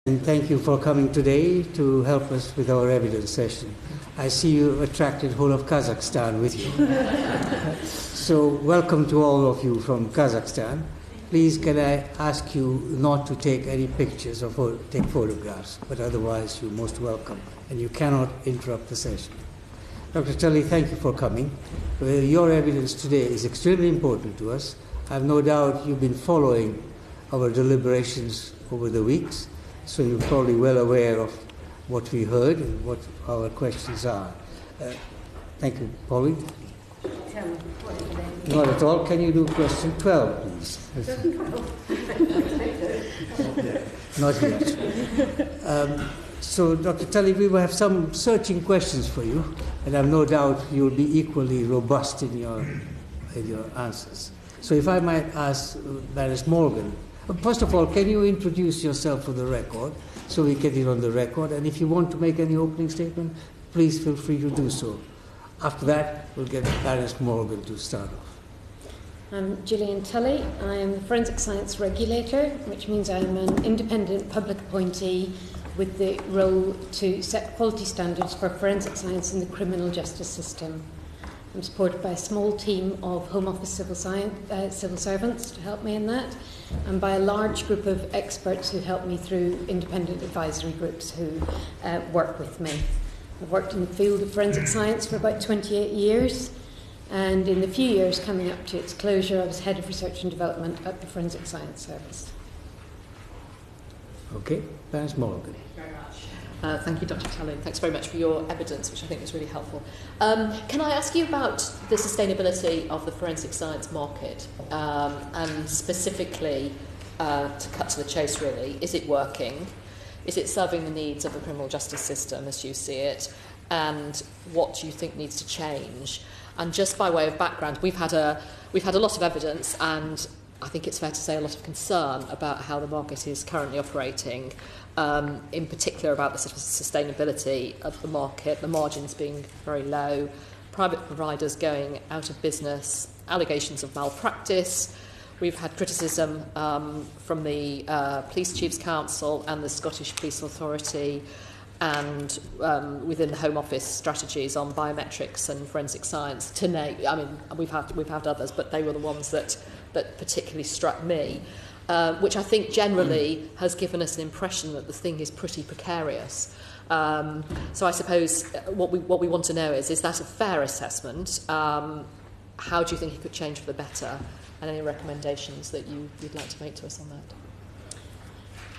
And thank you for coming today to help us with our evidence session. I see you attracted whole of Kazakhstan with you. So welcome to all of you from Kazakhstan. Please can I ask you not to take any pictures or take photographs, but otherwise you're most welcome and you cannot interrupt the session. Dr. Tully, thank you for coming. Your evidence today is extremely important to us. I have no doubt you've been following our deliberations over the weeks, so you're probably well aware of what we heard and what our questions are. Thank you, Polly. Not at all. Can you do question 12, please? Not yet. So, Dr. Tully, we will have some searching questions for you, and I have no doubt you'll be equally robust in your answers. So if I might ask Baroness Morgan, first of all, can you introduce yourself for the record, so we get it on the record, and if you want to make any opening statement, please feel free to do so. After that, we'll get Baroness Morgan to start off. I'm Gillian Tully. I am the Forensic Science Regulator, which means I'm an independent public appointee with the role to set quality standards for forensic science in the criminal justice system. I'm supported by a small team of Home Office civil servants to help me in that, and by a large group of experts who help me through independent advisory groups who work with me. I've worked in the field of forensic science for about 28 years, and in the few years coming up to its closure, I was Head of Research and Development at the Forensic Science Service. Okay, Baroness Morgan. Thank you very much. Thank you, Dr. Tully. Thanks very much for your evidence, which I think was really helpful. Can I ask you about the sustainability of the forensic science market, and specifically, to cut to the chase really, is it working? Is it serving the needs of the criminal justice system as you see it? And what do you think needs to change? And just by way of background, we've had a lot of evidence, and I think it's fair to say a lot of concern about how the market is currently operating, in particular about the sort of sustainability of the market, the margins being very low, private providers going out of business, allegations of malpractice. We've had criticism from the Police Chiefs Council and the Scottish Police Authority, and within the Home Office strategies on biometrics and forensic science. To name, I mean, we've had others, but they were the ones that particularly struck me, which I think generally has given us an impression that the thing is pretty precarious. So I suppose what we want to know is that a fair assessment? How do you think it could change for the better? And any recommendations that you'd like to make to us on that?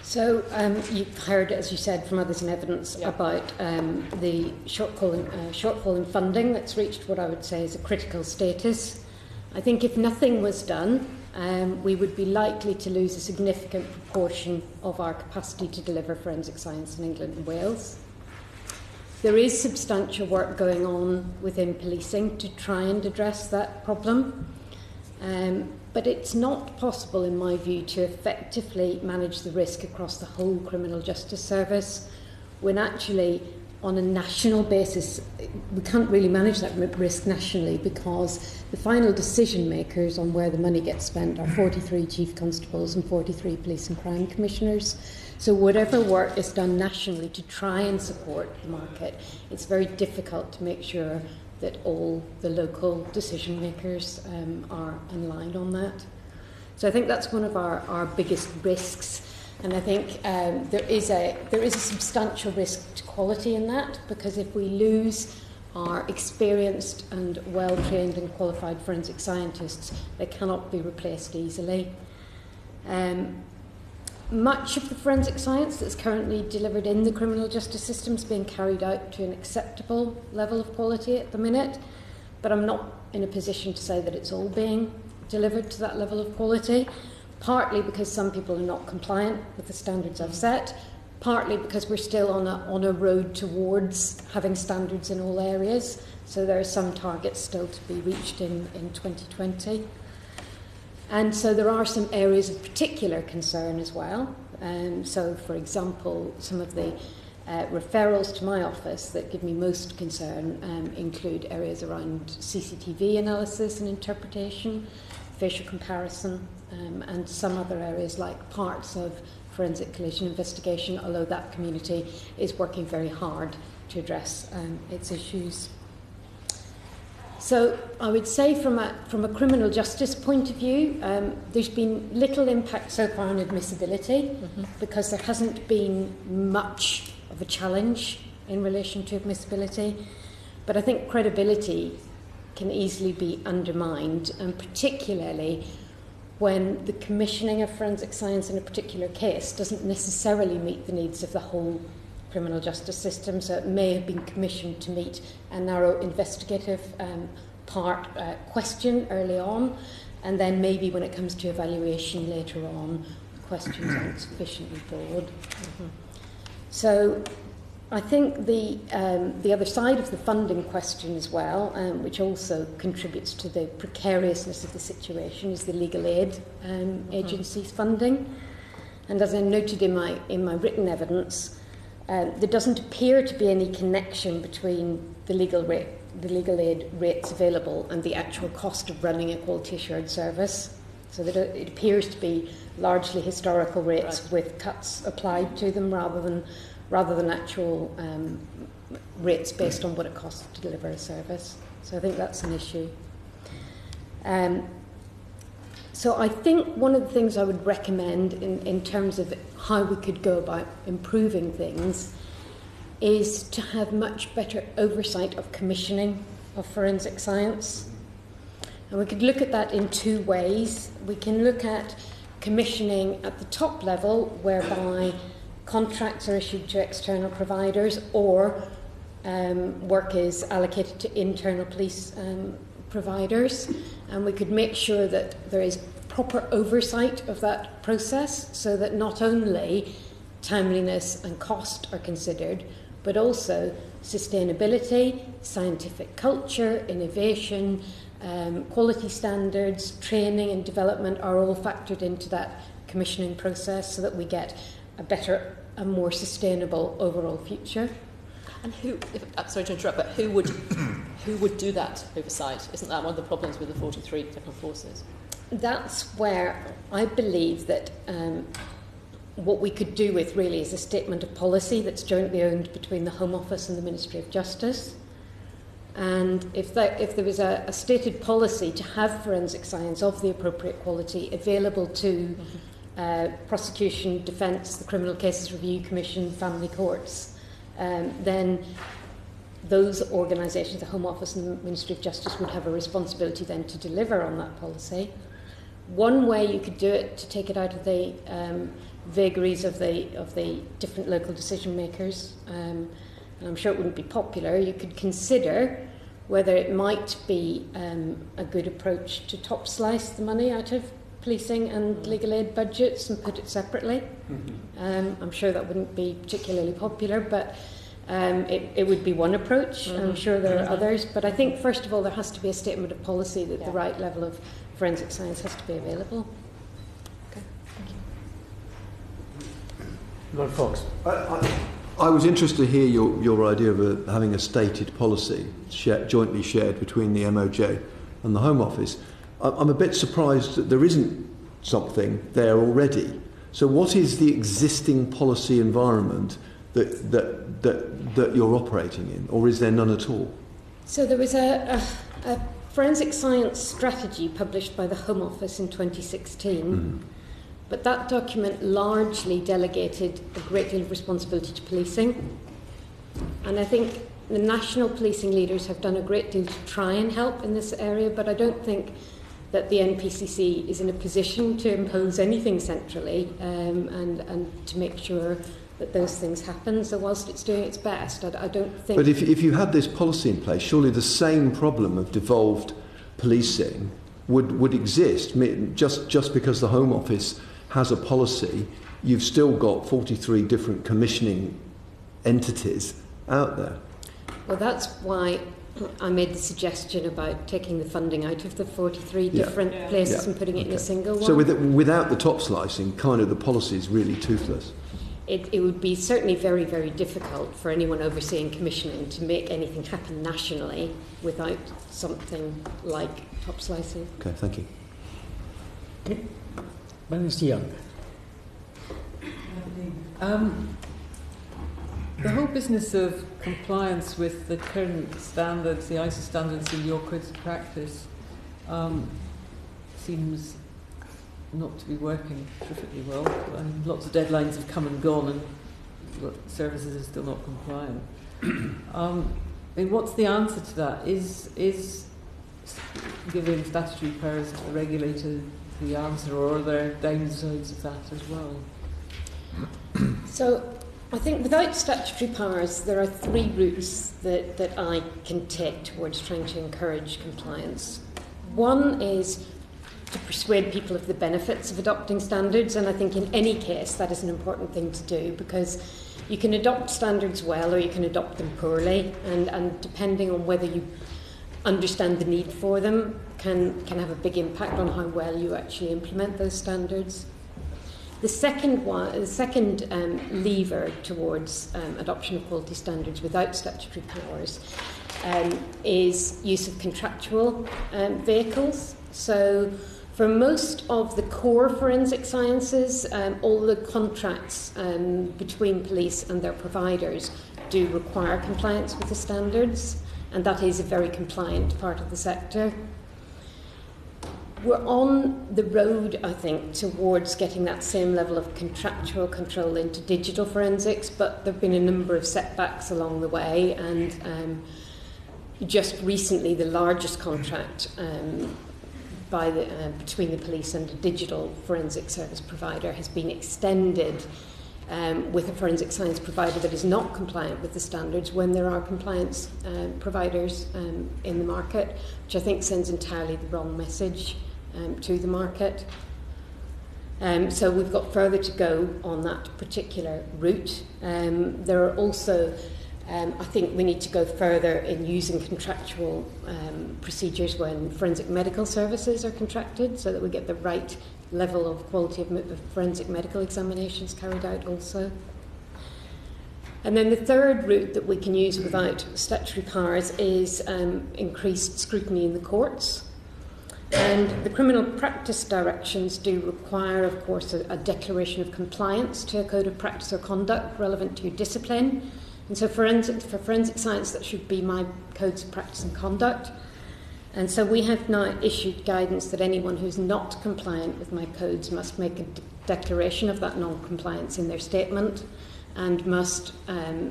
So you've heard, as you said, from others in evidence about the shortfall in funding that's reached what I would say is a critical status. I think if nothing was done, we would be likely to lose a significant proportion of our capacity to deliver forensic science in England and Wales. There is substantial work going on within policing to try and address that problem. But it's not possible, in my view, to effectively manage the risk across the whole criminal justice service when actually, on a national basis, we can't really manage that risk nationally because the final decision makers on where the money gets spent are 43 chief constables and 43 police and crime commissioners. So whatever work is done nationally to try and support the market, it's very difficult to make sure that all the local decision makers are aligned on that. So I think that's one of our biggest risks, and I think there is a substantial risk to quality in that, because if we lose our experienced and well-trained and qualified forensic scientists, they cannot be replaced easily. Much of the forensic science that's currently delivered in the criminal justice system is being carried out to an acceptable level of quality at the minute, but I'm not in a position to say that it's all being delivered to that level of quality, partly because some people are not compliant with the standards I've set, partly because we're still on a road towards having standards in all areas, so there are some targets still to be reached in 2020. And so there are some areas of particular concern as well. So, for example, some of the referrals to my office that give me most concern include areas around CCTV analysis and interpretation, facial comparison, and some other areas like parts of forensic collision investigation, although that community is working very hard to address its issues. So I would say from a criminal justice point of view, there's been little impact so far on admissibility because there hasn't been much of a challenge in relation to admissibility. But I think credibility can easily be undermined, and particularly when the commissioning of forensic science in a particular case doesn't necessarily meet the needs of the whole criminal justice system. So it may have been commissioned to meet a narrow investigative question early on, and then maybe when it comes to evaluation later on, the questions aren't sufficiently broad. So I think the other side of the funding question as well, which also contributes to the precariousness of the situation, is the legal aid agency's funding. And as I noted in my written evidence, there doesn't appear to be any connection between the legal aid rates available and the actual cost of running a quality assured service. So that it appears to be largely historical rates with cuts applied to them rather than actual rates based on what it costs to deliver a service. So I think that's an issue. So I think one of the things I would recommend in terms of how we could go about improving things is to have much better oversight of commissioning of forensic science. And we could look at that in two ways. We can look at commissioning at the top level, whereby contracts are issued to external providers or work is allocated to internal police providers. And we could make sure that there is proper oversight of that process so that not only timeliness and cost are considered, but also sustainability, scientific culture, innovation, quality standards, training and development are all factored into that commissioning process so that we get a better and more sustainable overall future. And I'm sorry to interrupt, but who would do that oversight? Isn't that one of the problems with the 43 different forces? That's where I believe that what we could do with really is a statement of policy that's jointly owned between the Home Office and the Ministry of Justice. And if there was a stated policy to have forensic science of the appropriate quality available to prosecution, defence, the Criminal Cases Review Commission, family courts, then those organisations, the Home Office and the Ministry of Justice, would have a responsibility then to deliver on that policy. One way you could do it to take it out of the vagaries of the different local decision makers, and I'm sure it wouldn't be popular, you could consider whether it might be a good approach to top slice the money out of policing and legal aid budgets and put it separately. I'm sure that wouldn't be particularly popular, but it would be one approach. I'm sure there are others, but I think first of all there has to be a statement of policy that the right level of forensic science has to be available. Okay, thank you. Lord Fox. I was interested to hear your idea of having a stated policy jointly shared between the MOJ and the Home Office. I'm a bit surprised that there isn't something there already. So what is the existing policy environment that you're operating in, or is there none at all? So there was a forensic science strategy published by the Home Office in 2016, but that document largely delegated a great deal of responsibility to policing. And I think the national policing leaders have done a great deal to try and help in this area, but I don't think that the NPCC is in a position to impose anything centrally and to make sure that those things happen. So whilst it's doing its best, I don't think... But if you had this policy in place, surely the same problem of devolved policing would exist. Just because the Home Office has a policy, you've still got 43 different commissioning entities out there. Well, that's why I made the suggestion about taking the funding out of the 43 different places and putting it in a single one. So without the top slicing, kind of the policy is really toothless. It would be certainly very, very difficult for anyone overseeing commissioning to make anything happen nationally without something like top slicing. Okay, thank you. Mr. Young. The whole business of compliance with the current standards, the ISO standards in your codes of practice, seems not to be working terrifically well. And lots of deadlines have come and gone, and services are still not compliant. What's the answer to that? Is giving statutory powers to the regulator the answer, or are there downsides of that as well? So I think without statutory powers, there are three routes that I can take towards trying to encourage compliance. One is to persuade people of the benefits of adopting standards, and I think in any case that is an important thing to do, because you can adopt standards well or you can adopt them poorly, and depending on whether you understand the need for them can have a big impact on how well you actually implement those standards. The second lever towards adoption of quality standards without statutory powers is use of contractual vehicles. So for most of the core forensic sciences, all the contracts between police and their providers do require compliance with the standards, and that is a very compliant part of the sector. We're on the road, I think, towards getting that same level of contractual control into digital forensics, but there have been a number of setbacks along the way, and just recently the largest contract between the police and a digital forensic service provider has been extended with a forensic science provider that is not compliant with the standards when there are compliance providers in the market, which I think sends entirely the wrong message to the market. So we've got further to go on that particular route. There are also, I think we need to go further in using contractual procedures when forensic medical services are contracted, so that we get the right level of quality of forensic medical examinations carried out also. And then the third route that we can use without statutory powers is increased scrutiny in the courts. And the criminal practice directions do require, of course, a declaration of compliance to a code of practice or conduct relevant to your discipline. And so for forensic science, that should be my codes of practice and conduct. And so we have now issued guidance that anyone who's not compliant with my codes must make a declaration of that non-compliance in their statement, and must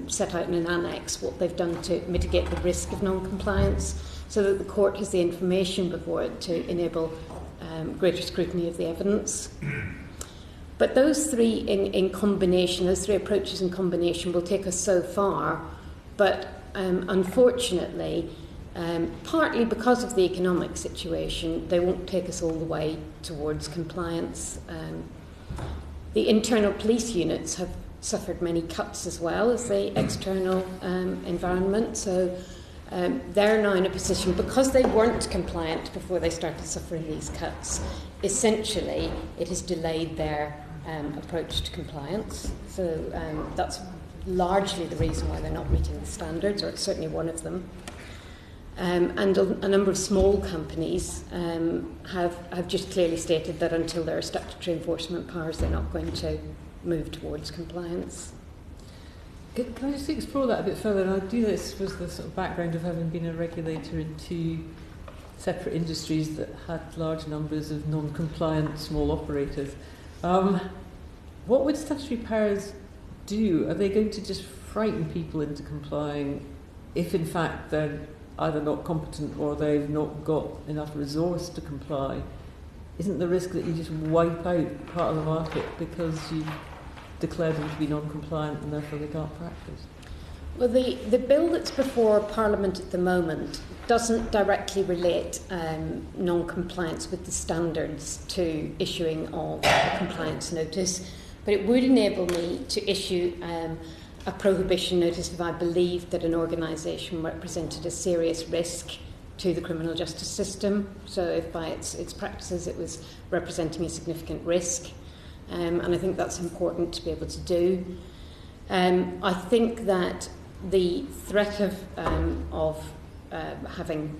set out in an annex what they've done to mitigate the risk of non-compliance, so that the court has the information before it to enable greater scrutiny of the evidence. But those three in combination, those three approaches in combination will take us so far, but unfortunately, partly because of the economic situation, they won't take us all the way towards compliance. The internal police units have suffered many cuts as well as the external environment, so they're now in a position, because they weren't compliant before they started suffering these cuts, essentially it has delayed their approach to compliance. So that's largely the reason why they're not meeting the standards, or it's certainly one of them. And a number of small companies have just clearly stated that until there are statutory enforcement powers, they're not going to move towards compliance. Can I just explore that a bit further? And I do this with the sort of background of having been a regulator in two separate industries that had large numbers of non-compliant small operators. What would statutory powers do? Are they going to just frighten people into complying if in fact they're either not competent or they've not got enough resource to comply? Isn't the risk that you just wipe out part of the market because you've declared them to be non-compliant and therefore they can't practice? Well, the bill that's before Parliament at the moment doesn't directly relate non-compliance with the standards to issuing of a compliance notice, but it would enable me to issue a prohibition notice if I believed that an organisation represented a serious risk to the criminal justice system. So if by its practices it was representing a significant risk. And I think that's important to be able to do. I think that the threat of having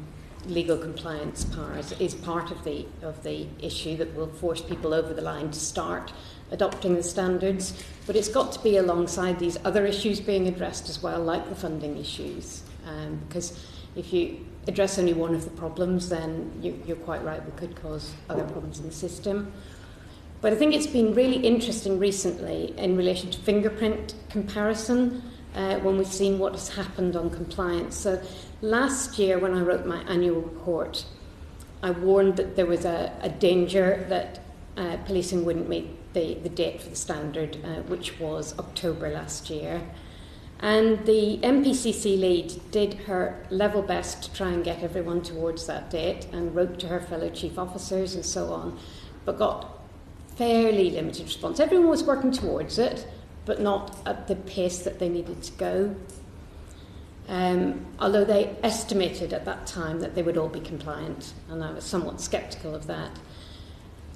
legal compliance powers is part of the issue that will force people over the line to start adopting the standards, but it's got to be alongside these other issues being addressed as well, like the funding issues, because if you address only one of the problems, then you're quite right, we could cause other problems in the system. But I think it's been really interesting recently in relation to fingerprint comparison, when we've seen what has happened on compliance. So last year, when I wrote my annual report, I warned that there was a danger that policing wouldn't meet the date for the standard, which was October last year. And the MPCC lead did her level best to try and get everyone towards that date and wrote to her fellow chief officers and so on, but got fairly limited response. Everyone was working towards it, but not at the pace that they needed to go. Although they estimated at that time that they would all be compliant, and I was somewhat sceptical of that.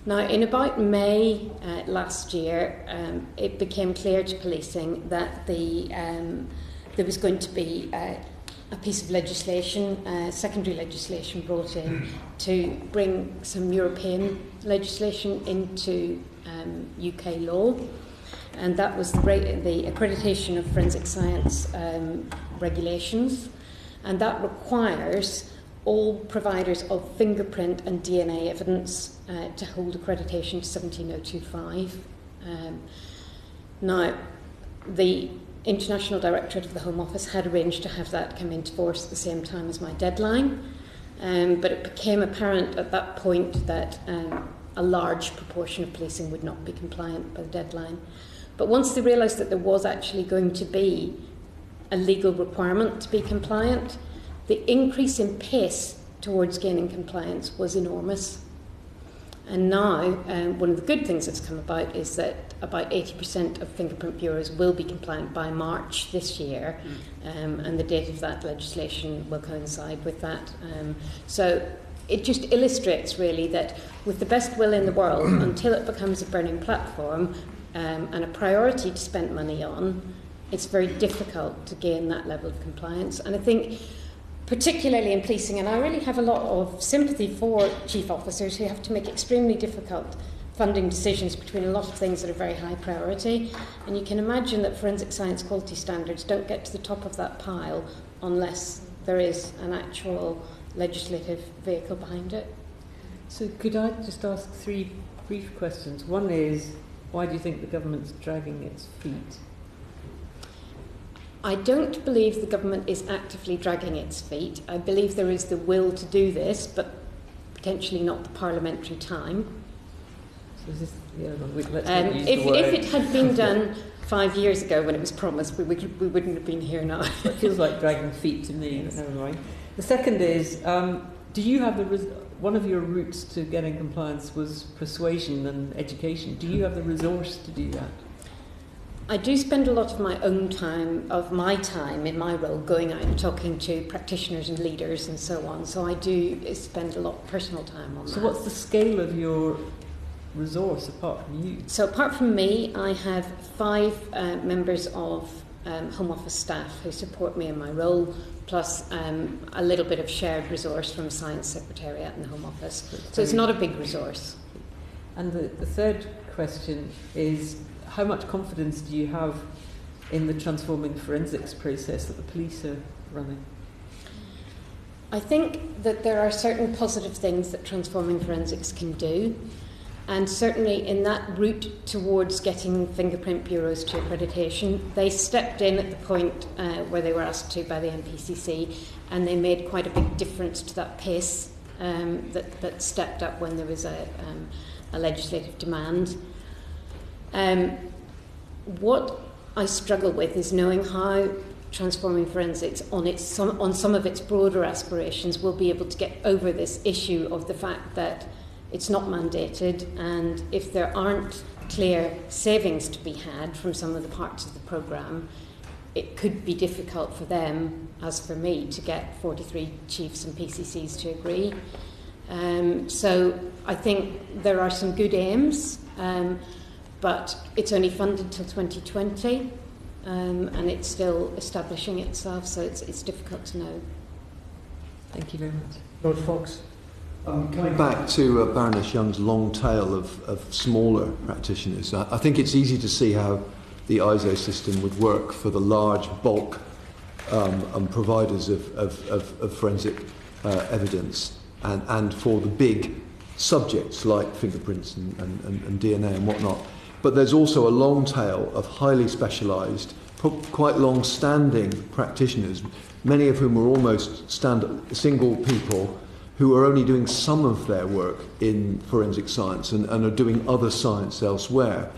Now, in about May last year, it became clear to policing that there was going to be a piece of legislation, secondary legislation brought in to bring some European legislation into UK law, and that was the accreditation of forensic science regulations, and that requires all providers of fingerprint and DNA evidence to hold accreditation to 17025. Now, the International Directorate of the Home Office had arranged to have that come into force at the same time as my deadline, but it became apparent at that point that a large proportion of policing would not be compliant by the deadline. But once they realised that there was actually going to be a legal requirement to be compliant, the increase in pace towards gaining compliance was enormous. And now, one of the good things that's come about is that about 80% of fingerprint bureaus will be compliant by March this year, and the date of that legislation will coincide with that. So it just illustrates really that with the best will in the world, until it becomes a burning platform and a priority to spend money on, it's very difficult to gain that level of compliance. And I think particularly in policing, and I really have a lot of sympathy for chief officers who have to make extremely difficult funding decisions between a lot of things that are very high priority. And you can imagine that forensic science quality standards don't get to the top of that pile unless there is an actual legislative vehicle behind it. So could I just ask three brief questions? One is, why do you think the government's dragging its feet? I don't believe the government is actively dragging its feet. I believe there is the will to do this, but potentially not the parliamentary time. So is this, let's not use the word. If it had been done 5 years ago when it was promised, we wouldn't have been here now. It feels like dragging feet to me, but never mind. The second is, do you have one of your routes to getting compliance was persuasion and education. Do you have the resource to do that? I do spend a lot of my time in my role going out and talking to practitioners and leaders and so on. So I do spend a lot of personal time on that. So what's the scale of your resource apart from you? So apart from me, I have 5 members of Home Office staff who support me in my role, plus a little bit of shared resource from Science Secretariat and the Home Office. So it's not a big resource. And the third question is, how much confidence do you have in the transforming forensics process that the police are running? I think that there are certain positive things that transforming forensics can do, and certainly in that route towards getting fingerprint bureaus to accreditation, they stepped in at the point where they were asked to by the MPCC, and they made quite a big difference to that pace that stepped up when there was a legislative demand. What I struggle with is knowing how transforming forensics on some of its broader aspirations will be able to get over this issue of the fact that it's not mandated, and if there aren't clear savings to be had from some of the parts of the programme, it could be difficult for them, as for me, to get 43 chiefs and PCCs to agree. So I think there are some good aims, but it's only funded till 2020, and it's still establishing itself, so it's difficult to know. Thank you very much. Lord Fox. Coming back to Baroness Young's long tail of smaller practitioners, I think it's easy to see how the ISO system would work for the large bulk providers of forensic evidence and for the big subjects like fingerprints and DNA and whatnot. But there's also a long tail of highly specialised, quite long-standing practitioners, many of whom are almost single people who are only doing some of their work in forensic science and are doing other science elsewhere.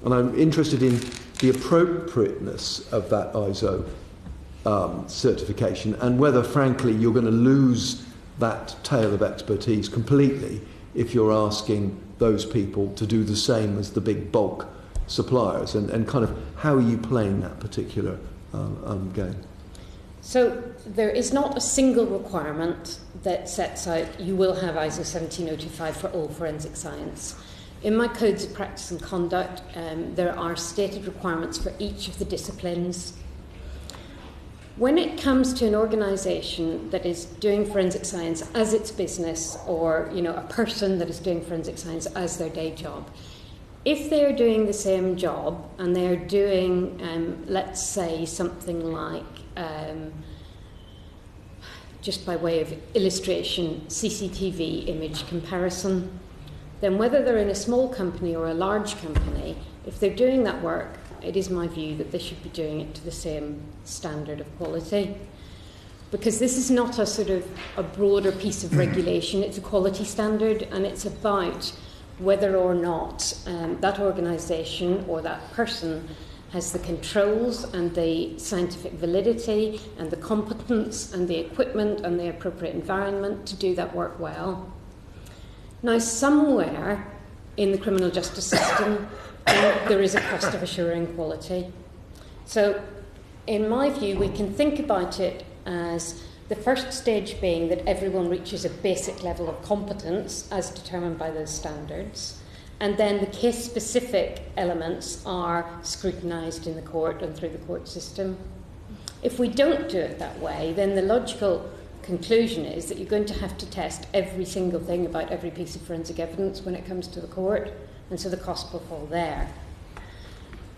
And I'm interested in the appropriateness of that ISO certification and whether, frankly, you're going to lose that tail of expertise completely if you're asking those people to do the same as the big bulk suppliers, and kind of how are you playing that particular game? So there is not a single requirement that sets out you will have ISO 17025 for all forensic science. In my codes of practice and conduct, there are stated requirements for each of the disciplines. When it comes to an organisation that is doing forensic science as its business, or a person that is doing forensic science as their day job, if they're doing the same job and they're doing, let's say, something like, just by way of illustration, CCTV image comparison, then whether they're in a small company or a large company, if they're doing that work, it is my view that they should be doing it to the same standard of quality. Because this is not a sort of a broader piece of regulation, it's a quality standard, and it's about whether or not that organisation or that person has the controls and the scientific validity and the competence and the equipment and the appropriate environment to do that work well. Now, somewhere in the criminal justice system, there is a cost of assuring quality. So, in my view, we can think about it as the first stage being that everyone reaches a basic level of competence as determined by those standards, and then the case-specific elements are scrutinised in the court and through the court system. If we don't do it that way, then the logical conclusion is that you're going to have to test every single thing about every piece of forensic evidence when it comes to the court, and so the cost will fall there.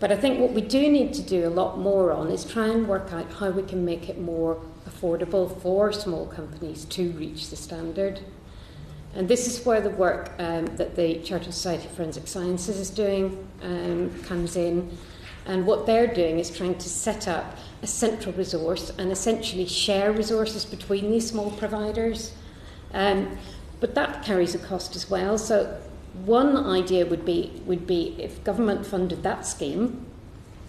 But I think what we do need to do a lot more on is try and work out how we can make it more affordable for small companies to reach the standard. And this is where the work that the Chartered Society of Forensic Sciences is doing comes in. And what they're doing is trying to set up a central resource and essentially share resources between these small providers. But that carries a cost as well. So one idea would be if government funded that scheme,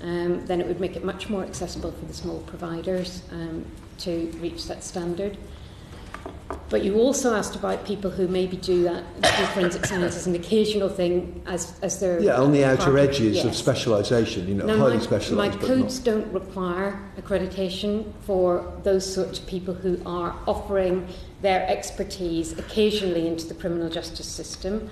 then it would make it much more accessible for the small providers to reach that standard. But you also asked about people who maybe do forensic science as an occasional thing, as their on the outer edges yes. of specialisation, highly specialised. My codes don't require accreditation for those sorts of people who are offering their expertise occasionally into the criminal justice system.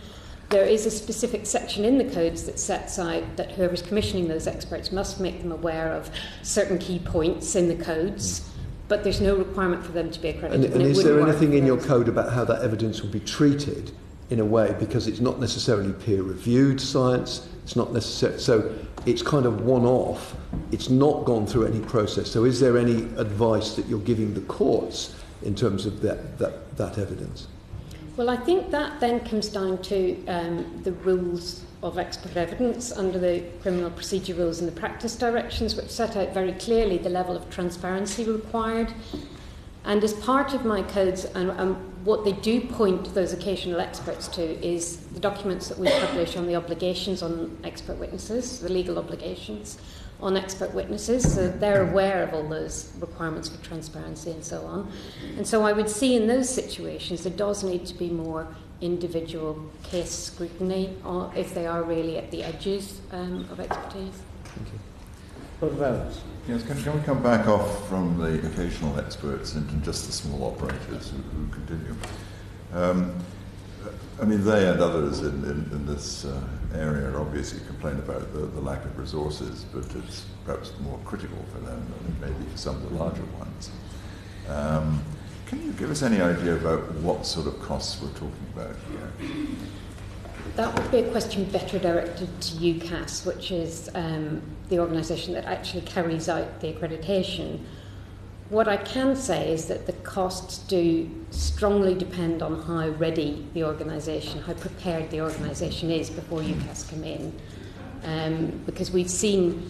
There is a specific section in the codes that sets out that whoever's commissioning those experts must make them aware of certain key points in the codes. But there's no requirement for them to be accredited. And is there anything in your code about how that evidence will be treated in a way, because it's not necessarily peer-reviewed science, it's not necessarily, so it's kind of one-off, it's not gone through any process. So is there any advice that you're giving the courts in terms of that evidence? Well, I think that then comes down to the rules of expert evidence under the criminal procedure rules and the practice directions, which set out very clearly the level of transparency required. And as part of my codes, and what they do point those occasional experts to is the documents that we publish on the obligations on expert witnesses, the legal obligations on expert witnesses, so they're aware of all those requirements for transparency and so on. And so I would see in those situations there does need to be more individual case scrutiny if they are really at the edges of expertise. Thank you. What about? Yes, can we come back off from the occasional experts into just the small operators who continue? I mean, they and others in this area obviously complain about the lack of resources, but it's perhaps more critical for them than it may be for some of the larger ones. Can you give us any idea about what sort of costs we're talking about here? That would be a question better directed to UCAS, which is the organisation that actually carries out the accreditation. What I can say is that the costs do strongly depend on how ready the organisation, how prepared the organisation is before UCAS come in. Because we've seen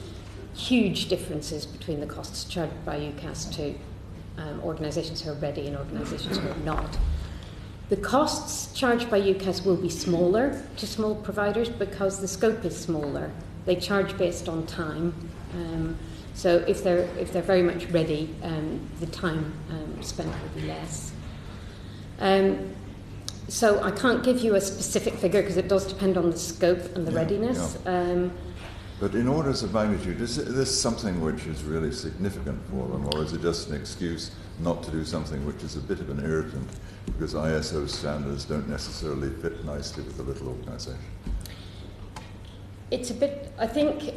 huge differences between the costs charged by UCAS to organisations who are ready and organisations who are not. The costs charged by UCAS will be smaller to small providers because the scope is smaller. They charge based on time. So if they're very much ready, the time spent will be less. So I can't give you a specific figure because it does depend on the scope and the readiness. Yeah. But in orders of magnitude, is this something which is really significant for them, or is it just an excuse not to do something which is a bit of an irritant because ISO standards don't necessarily fit nicely with a little organisation? It's a bit, I think,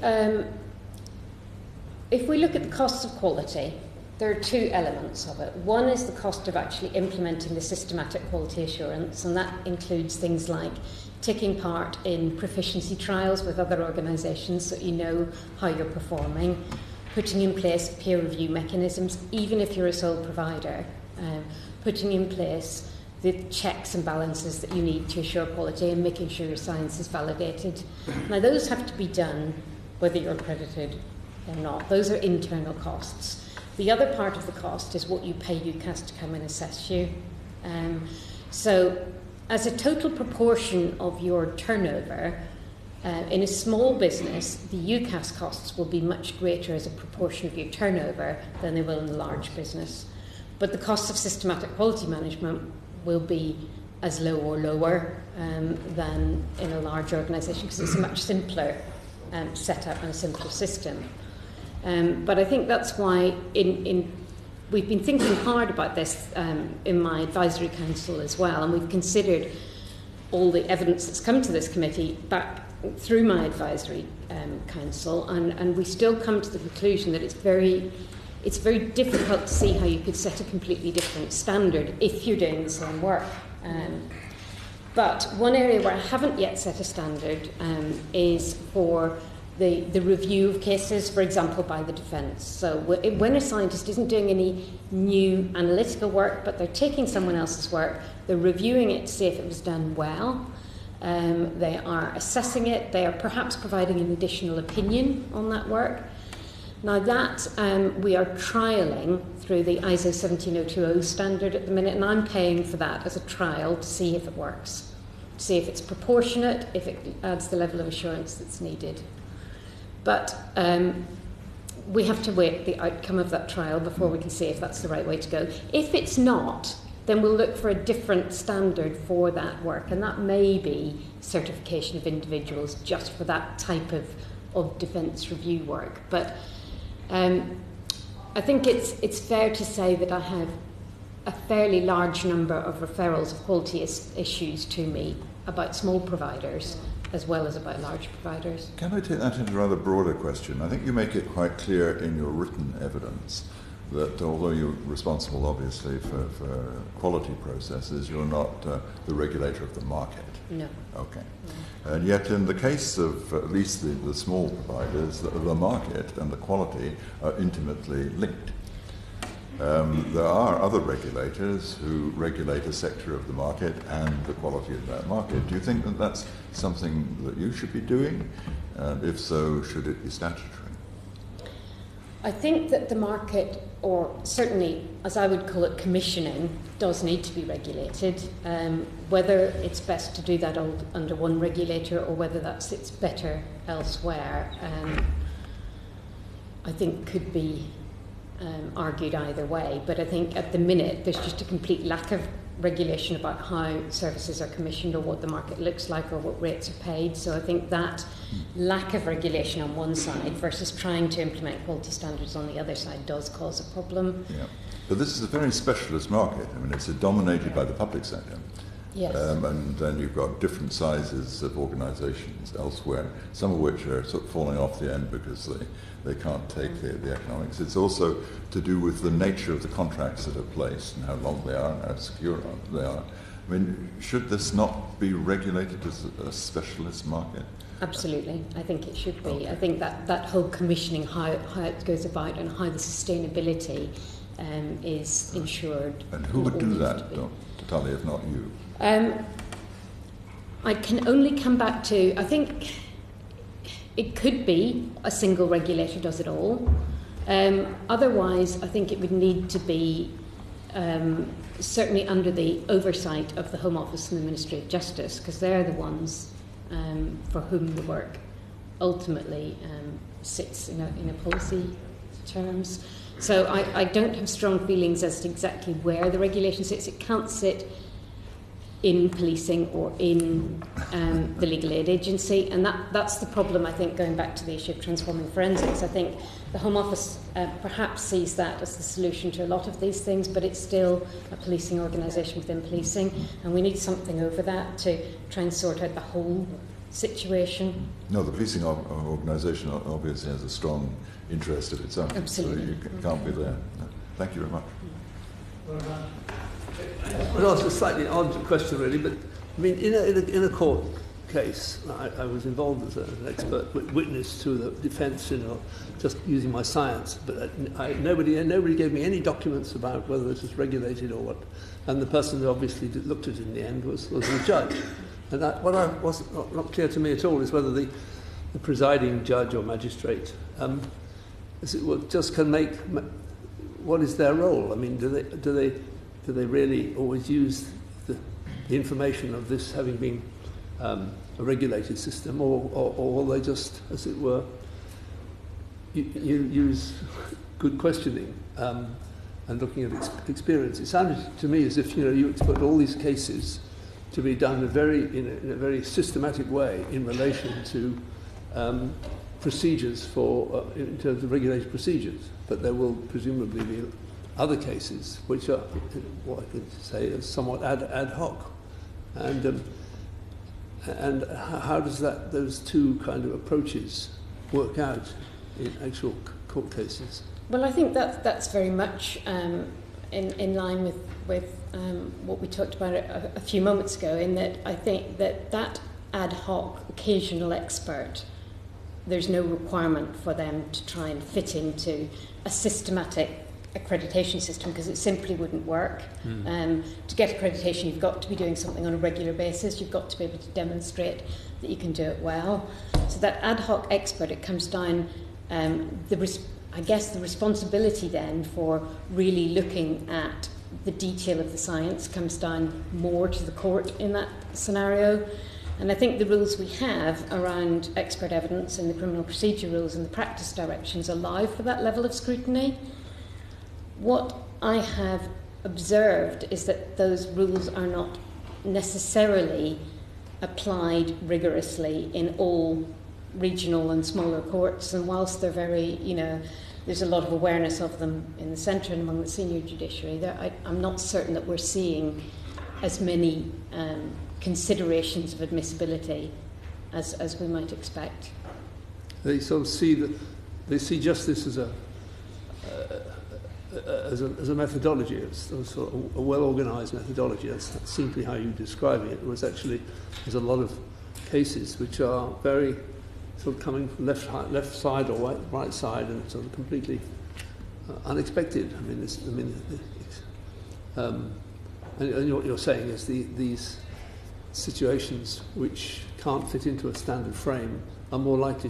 if we look at the costs of quality, there are two elements of it. One is the cost of actually implementing the systematic quality assurance, and that includes things like taking part in proficiency trials with other organisations so you know how you're performing, putting in place peer review mechanisms, even if you're a sole provider, putting in place the checks and balances that you need to assure quality and making sure your science is validated. Now, those have to be done whether you're accredited or not. Those are internal costs. The other part of the cost is what you pay UCAS to come and assess you. So as a total proportion of your turnover, in a small business, the UCAS costs will be much greater as a proportion of your turnover than they will in a large business. But the costs of systematic quality management will be as low or lower than in a large organisation because it's a much simpler setup and a simpler system. But I think that's why we've been thinking hard about this in my advisory council as well, and we've considered all the evidence that's come to this committee back through my advisory council, and we still come to the conclusion that it's very difficult to see how you could set a completely different standard if you're doing the same work. But one area where I haven't yet set a standard is for the review of cases, for example, by the defence. So when a scientist isn't doing any new analytical work, but they're taking someone else's work, they're reviewing it to see if it was done well, they are assessing it, they are perhaps providing an additional opinion on that work. Now that we are trialling through the ISO 17020 standard at the minute, and I'm paying for that as a trial to see if it works, to see if it's proportionate, if it adds the level of assurance that's needed. But we have to wait the outcome of that trial before we can see if that's the right way to go. If it's not, then we'll look for a different standard for that work, and that may be certification of individuals just for that type of defence review work. But I think it's fair to say that I have a fairly large number of referrals of quality issues to me about small providers as well as about large providers. Can I take that into a rather broader question? I think you make it quite clear in your written evidence that although you're responsible, obviously, for quality processes, you're not the regulator of the market. No. Okay. No. And yet in the case of at least the small providers, the market and the quality are intimately linked. There are other regulators who regulate a sector of the market and the quality of that market. Do you think that that's something that you should be doing? And if so, should it be statutory? I think that the market, or certainly as I would call it, commissioning, does need to be regulated. Whether it's best to do that under one regulator or whether that sits better elsewhere, I think could be argued either way. But I think at the minute there's just a complete lack of regulation about how services are commissioned or what the market looks like or what rates are paid. So I think that lack of regulation on one side versus trying to implement quality standards on the other side does cause a problem. Yeah. But this is a very specialist market. I mean, it's dominated by the public sector. Yes. And then you've got different sizes of organisations elsewhere, some of which are sort of falling off the end because they can't take the economics. It's also to do with the nature of the contracts that are placed and how long they are and how secure they are. I mean, should this not be regulated as a specialist market? Absolutely, I think it should be. Okay. I think that whole commissioning, how it goes about and how the sustainability is ensured. And who would do that, Dr. Tully, if not you? I can only come back to, I think it could be a single regulator does it all. Otherwise, I think it would need to be certainly under the oversight of the Home Office and the Ministry of Justice, because they're the ones for whom the work ultimately sits in a policy terms. So I don't have strong feelings as to exactly where the regulation sits. It can't sit in policing or in the legal aid agency, and that's the problem, I think, going back to the issue of transforming forensics. I think the Home Office perhaps sees that as the solution to a lot of these things, but it's still a policing organisation within policing, and we need something over that to try and sort out the whole situation. No, the policing organisation obviously has a strong interest of its own. Absolutely. So you can't be there. No. Thank you very much. I'll ask a slightly odd question, really, but I mean, in a court case, I was involved as an expert witness to the defence, just using my science, but nobody gave me any documents about whether this was regulated or what, and the person who obviously looked at it in the end was the judge. And what was not clear to me at all is whether the presiding judge or magistrate just can make. What is their role? I mean, do they really always use the information of this having been a regulated system, or will they just, as it were, use good questioning and looking at experience? It sounded to me as if you expect all these cases to be done in a very systematic way in relation to procedures in terms of regulated procedures, but there will presumably be other cases which are what I could say is somewhat ad hoc, and how does those two kind of approaches work out in actual court cases? Well, I think that's very much in line with what we talked about a few moments ago, in that I think that ad hoc occasional expert, there's no requirement for them to try and fit into a systematic accreditation system, because it simply wouldn't work. To get accreditation, you've got to be doing something on a regular basis. You've got to be able to demonstrate that you can do it well. So that ad hoc expert, it comes down, I guess the responsibility then for really looking at the detail of the science comes down more to the court in that scenario. And I think the rules we have around expert evidence and the criminal procedure rules and the practice directions allow for that level of scrutiny. What I have observed is that those rules are not necessarily applied rigorously in all regional and smaller courts, and whilst they're very, there's a lot of awareness of them in the centre and among the senior judiciary, I'm not certain that we're seeing as many considerations of admissibility as we might expect. They sort of see justice as a methodology. It's sort of a well-organised methodology. That's simply how you describe it. Whereas actually, there's a lot of cases which are very sort of coming from left side or right side, and sort of completely unexpected. And what you're saying is these situations which can't fit into a standard frame are more likely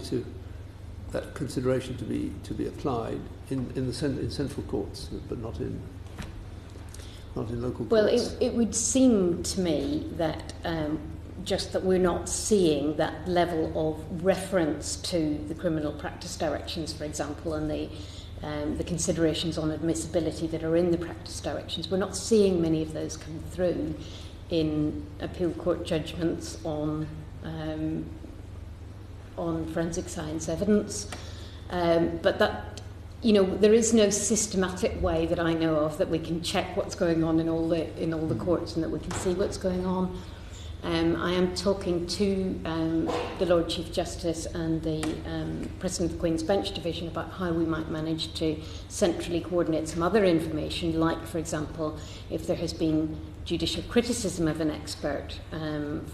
that consideration to be applied in central courts, but not in local courts. Well, it would seem to me that just that we're not seeing that level of reference to the criminal practice directions, for example, and the considerations on admissibility that are in the practice directions. We're not seeing many of those come through in appeal court judgments on forensic science evidence, but that there is no systematic way that I know of that we can check what's going on in all the courts and that we can see what's going on. I am talking to the Lord Chief Justice and the President of the Queen's Bench Division about how we might manage to centrally coordinate some other information, like, for example, if there has been judicial criticism of an expert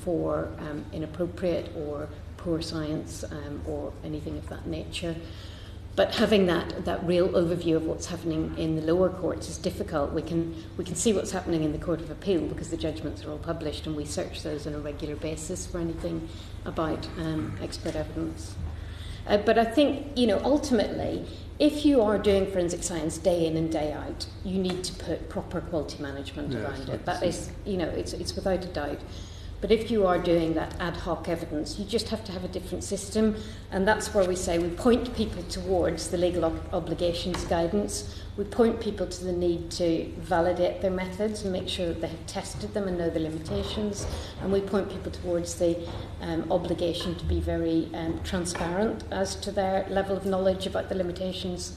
for inappropriate or poor science or anything of that nature. But having that real overview of what's happening in the lower courts is difficult. We can see what's happening in the Court of Appeal because the judgments are all published, and we search those on a regular basis for anything about expert evidence. But I think, ultimately, if you are doing forensic science day in and day out, you need to put proper quality management around it. That is, it's without a doubt. But if you are doing that ad hoc evidence, you just have to have a different system. And that's where we say we point people towards the legal obligations guidance. We point people to the need to validate their methods and make sure that they have tested them and know the limitations. And we point people towards the obligation to be very transparent as to their level of knowledge about the limitations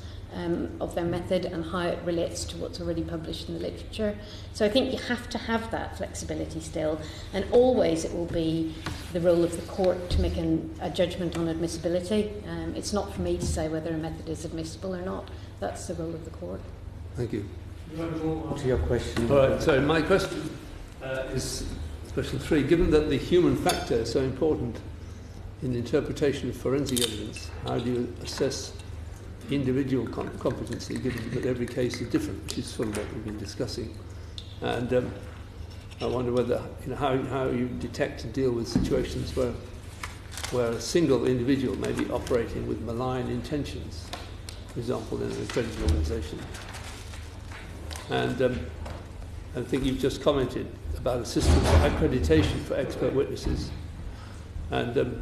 of their method and how it relates to what's already published in the literature. So I think you have to have that flexibility still, and always it will be the role of the court to make a judgment on admissibility. It's not for me to say whether a method is admissible or not. That's the role of the court. Thank you. To your question. All right, so my question is question 3. Given that the human factor is so important in the interpretation of forensic evidence, how do you assess individual competency, given that every case is different, which is sort of what we've been discussing? And I wonder whether, how you detect and deal with situations where a single individual may be operating with malign intentions, for example, in an accredited organisation. And I think you've just commented about a system for accreditation for expert witnesses. And the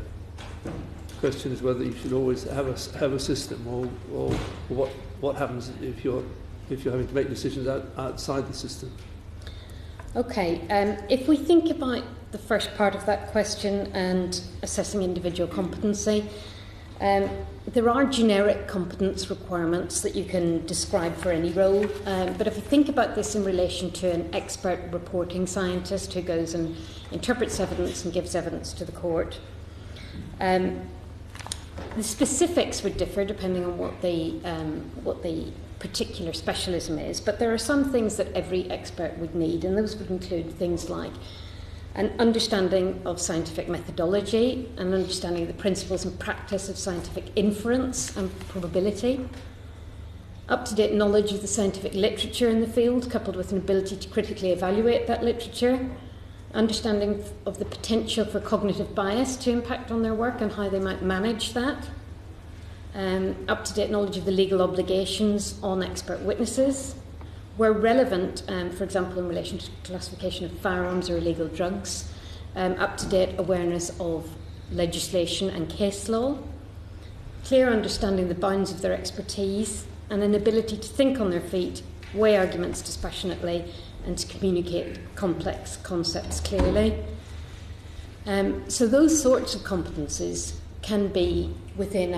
question is whether you should always have a system, or what happens if you're having to make decisions outside the system. Okay, if we think about the first part of that question and assessing individual competency, there are generic competence requirements that you can describe for any role, but if you think about this in relation to an expert reporting scientist who goes and interprets evidence and gives evidence to the court, the specifics would differ depending on what the particular specialism is, but there are some things that every expert would need, and those would include things like an understanding of scientific methodology, an understanding of the principles and practice of scientific inference and probability, up-to-date knowledge of the scientific literature in the field, coupled with an ability to critically evaluate that literature, understanding of the potential for cognitive bias to impact on their work and how they might manage that, up-to-date knowledge of the legal obligations on expert witnesses, where relevant, for example, in relation to classification of firearms or illegal drugs, up-to-date awareness of legislation and case law, clear understanding the bounds of their expertise, and an ability to think on their feet, weigh arguments dispassionately, and to communicate complex concepts clearly. So those sorts of competencies can be within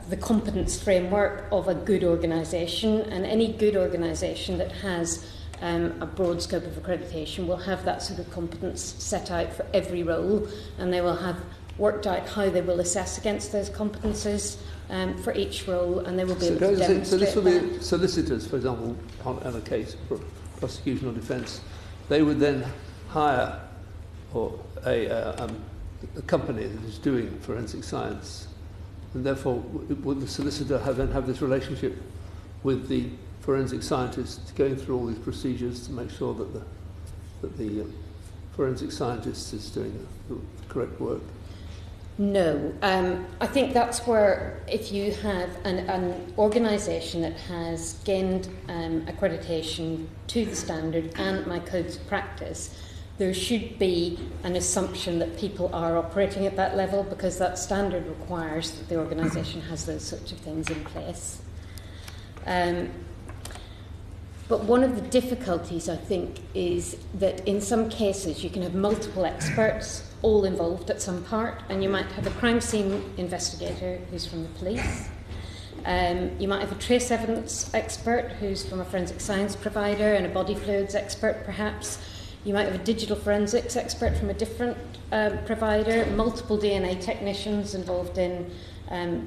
the competence framework of a good organisation, and any good organisation that has a broad scope of accreditation will have that sort of competence set out for every role, and they will have worked out how they will assess against those competences for each role, and they will be able to demonstrate so this will that. be solicitors, for example, on a case, prosecution or defence. They would then hire a company that is doing forensic science, and therefore would the solicitor then have this relationship with the forensic scientist, going through all these procedures to make sure that the forensic scientist is doing the correct work? No. I think that's where, if you have an organisation that has gained accreditation to the standard and my codes of practice, there should be an assumption that people are operating at that level, because that standard requires that the organisation has those sorts of things in place. But one of the difficulties, I think, is that in some cases you can have multiple experts all involved at some part, and you might have a crime scene investigator who's from the police, You might have a trace evidence expert who's from a forensic science provider and a body fluids expert perhaps. You might have a digital forensics expert from a different provider, multiple DNA technicians involved in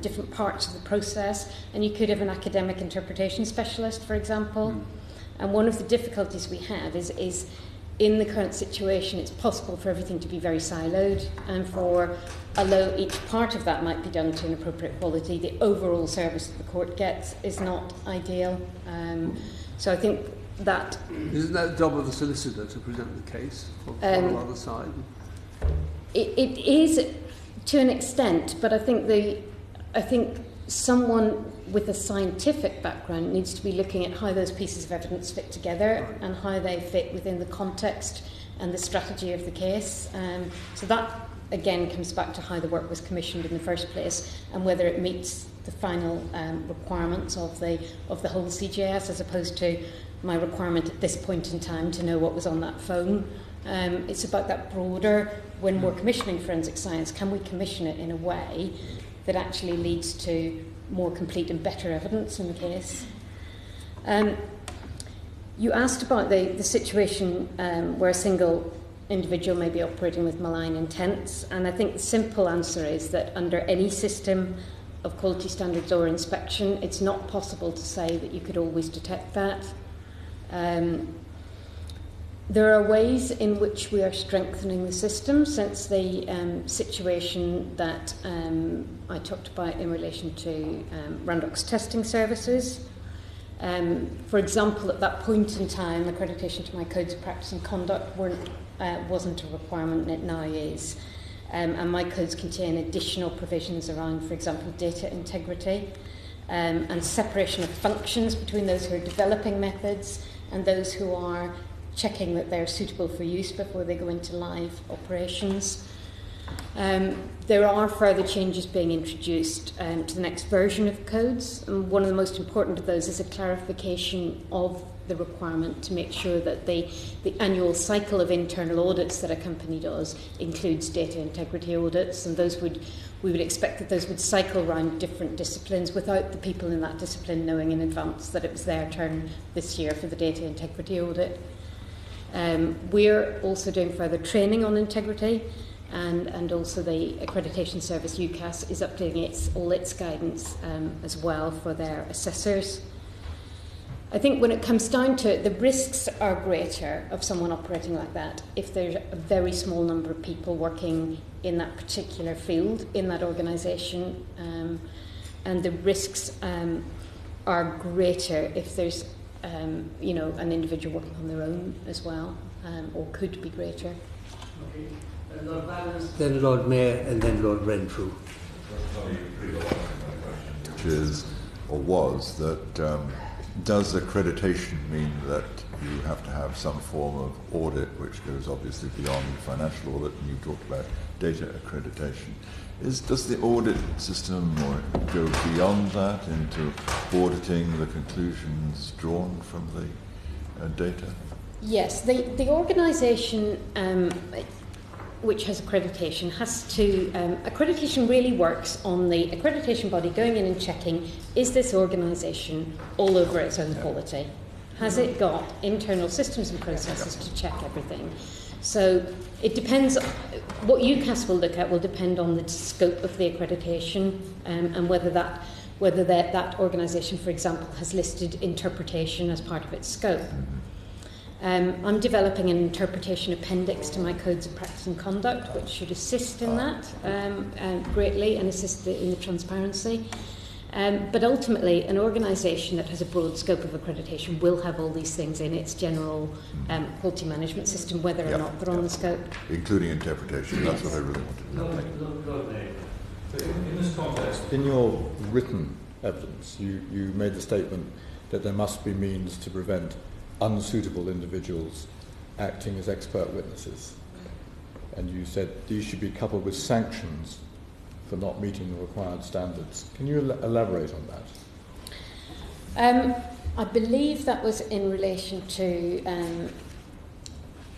different parts of the process, and you could have an academic interpretation specialist, for example. And one of the difficulties we have is in the current situation, it's possible for everything to be very siloed, and although each part of that might be done to an appropriate quality, the overall service that the court gets is not ideal. So I think that... Isn't that the job of the solicitor to present the case on the other side? It is to an extent, but I think someone with a scientific background needs to be looking at how those pieces of evidence fit together and how they fit within the context and the strategy of the case. So that, again, comes back to how the work was commissioned in the first place and whether it meets the final requirements of the whole CJS, as opposed to my requirement at this point in time to know what was on that phone. It's about that broader, when we're commissioning forensic science, can we commission it in a way that actually leads to more complete and better evidence in the case? You asked about the situation where a single individual may be operating with malign intents, and I think the simple answer is that under any system of quality standards or inspection, it's not possible to say that you could always detect that. There are ways in which we are strengthening the system since the situation that I talked about in relation to Randox testing services. For example, at that point in time, accreditation to my codes of practice and conduct wasn't a requirement, and it now is. And my codes contain additional provisions around, for example, data integrity and separation of functions between those who are developing methods and those who are checking that they're suitable for use before they go into live operations. There are further changes being introduced to the next version of codes, and one of the most important of those is a clarification of the requirement to make sure that the annual cycle of internal audits that a company does includes data integrity audits, and we would expect that those would cycle around different disciplines without the people in that discipline knowing in advance that it was their turn this year for the data integrity audit. We're also doing further training on integrity, and also the accreditation service UCAS is updating all its guidance as well for their assessors. I think when it comes down to it, the risks are greater of someone operating like that if there's a very small number of people working in that particular field in that organisation, and the risks are greater if there's an individual working on their own as well, or could be greater. Okay. Lord Valens, then Lord Mayor, and then Lord Renfrew. Which is, or was, that does accreditation mean that you have to have some form of audit, which goes obviously beyond financial audit, and you talked about data accreditation. Does the audit system go beyond that into auditing the conclusions drawn from the data? Yes, the organisation which has accreditation has to... accreditation really works on the accreditation body going in and checking, is this organisation all over its own quality? Has it got internal systems and processes to check everything? So it depends. What UCAS will look at will depend on the scope of the accreditation and whether that organisation, for example, has listed interpretation as part of its scope. I'm developing an interpretation appendix to my codes of practice and conduct, which should assist in that greatly and assist in the transparency. But ultimately, an organisation that has a broad scope of accreditation will have all these things in its general quality management system, whether or not they're on the scope. Including interpretation, that's what I really wanted to know. In this context, in your written evidence, you made the statement that there must be means to prevent unsuitable individuals acting as expert witnesses. And you said these should be coupled with sanctions for not meeting the required standards. Can you elaborate on that? I believe that was in relation to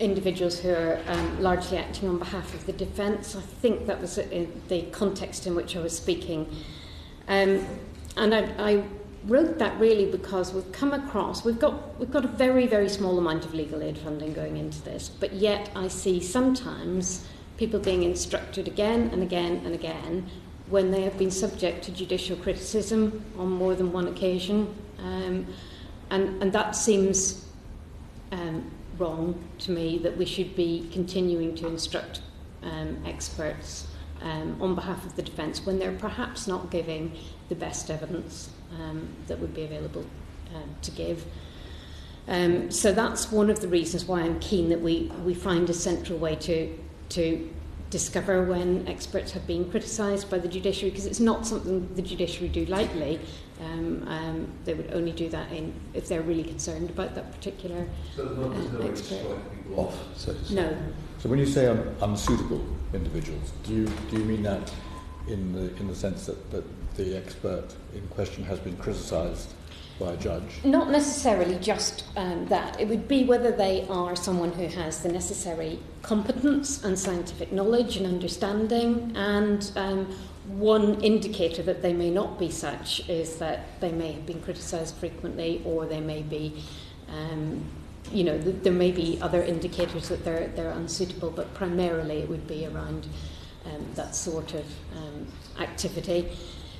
individuals who are largely acting on behalf of the defence. I think that was in the context in which I was speaking. And I wrote that really because we've come across, we've got a very, very small amount of legal aid funding going into this, but yet I see sometimes people being instructed again and again and again when they have been subject to judicial criticism on more than one occasion. And that seems wrong to me, that we should be continuing to instruct experts on behalf of the defence when they're perhaps not giving the best evidence that would be available to give. So that's one of the reasons why I'm keen that we find a central way to discover when experts have been criticised by the judiciary, because it's not something the judiciary do lightly. They would only do that if they're really concerned about that particular expert. Off, so to say. No. So when you say unsuitable individuals, do you mean that in the sense that the expert in question has been criticised by a judge? Not necessarily just that. It would be whether they are someone who has the necessary competence and scientific knowledge and understanding, and one indicator that they may not be such is that they may have been criticised frequently, or they may be, there may be other indicators that they're unsuitable, but primarily it would be around that sort of activity.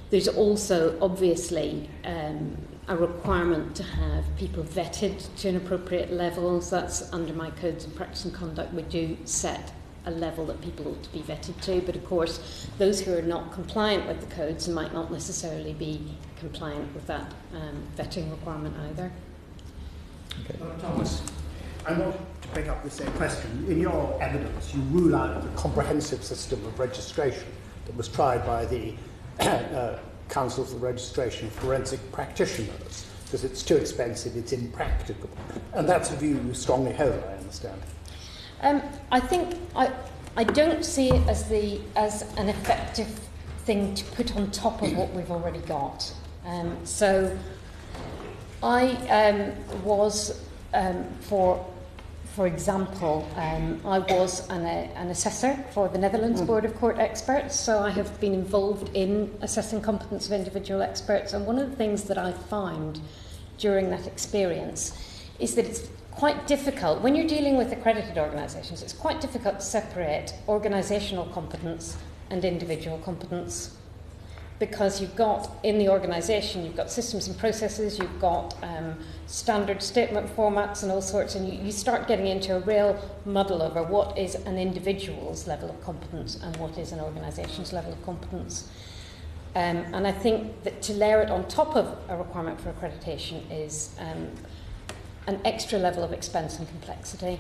There's also obviously a requirement to have people vetted to an appropriate level. So that's under my codes of practice and conduct. We do set a level that people ought to be vetted to, but of course those who are not compliant with the codes might not necessarily be compliant with that vetting requirement either. Okay. Thomas, I want to pick up the same question. In your evidence, you rule out the comprehensive system of registration that was tried by the Council for the Registration of Forensic Practitioners, because it's too expensive, it's impracticable. And that's a view you strongly hold, I understand. I think I don't see it as an effective thing to put on top of what we've already got. So I was, for example, I was an assessor for the Netherlands Board of Court Experts, so I have been involved in assessing competence of individual experts, and one of the things that I found during that experience is that it's quite difficult, when you're dealing with accredited organisations, it's quite difficult to separate organisational competence and individual competence, because you've got, in the organisation, you've got systems and processes, you've got standard statement formats and all sorts, and you start getting into a real muddle over what is an individual's level of competence and what is an organisation's level of competence. And I think that to layer it on top of a requirement for accreditation is an extra level of expense and complexity.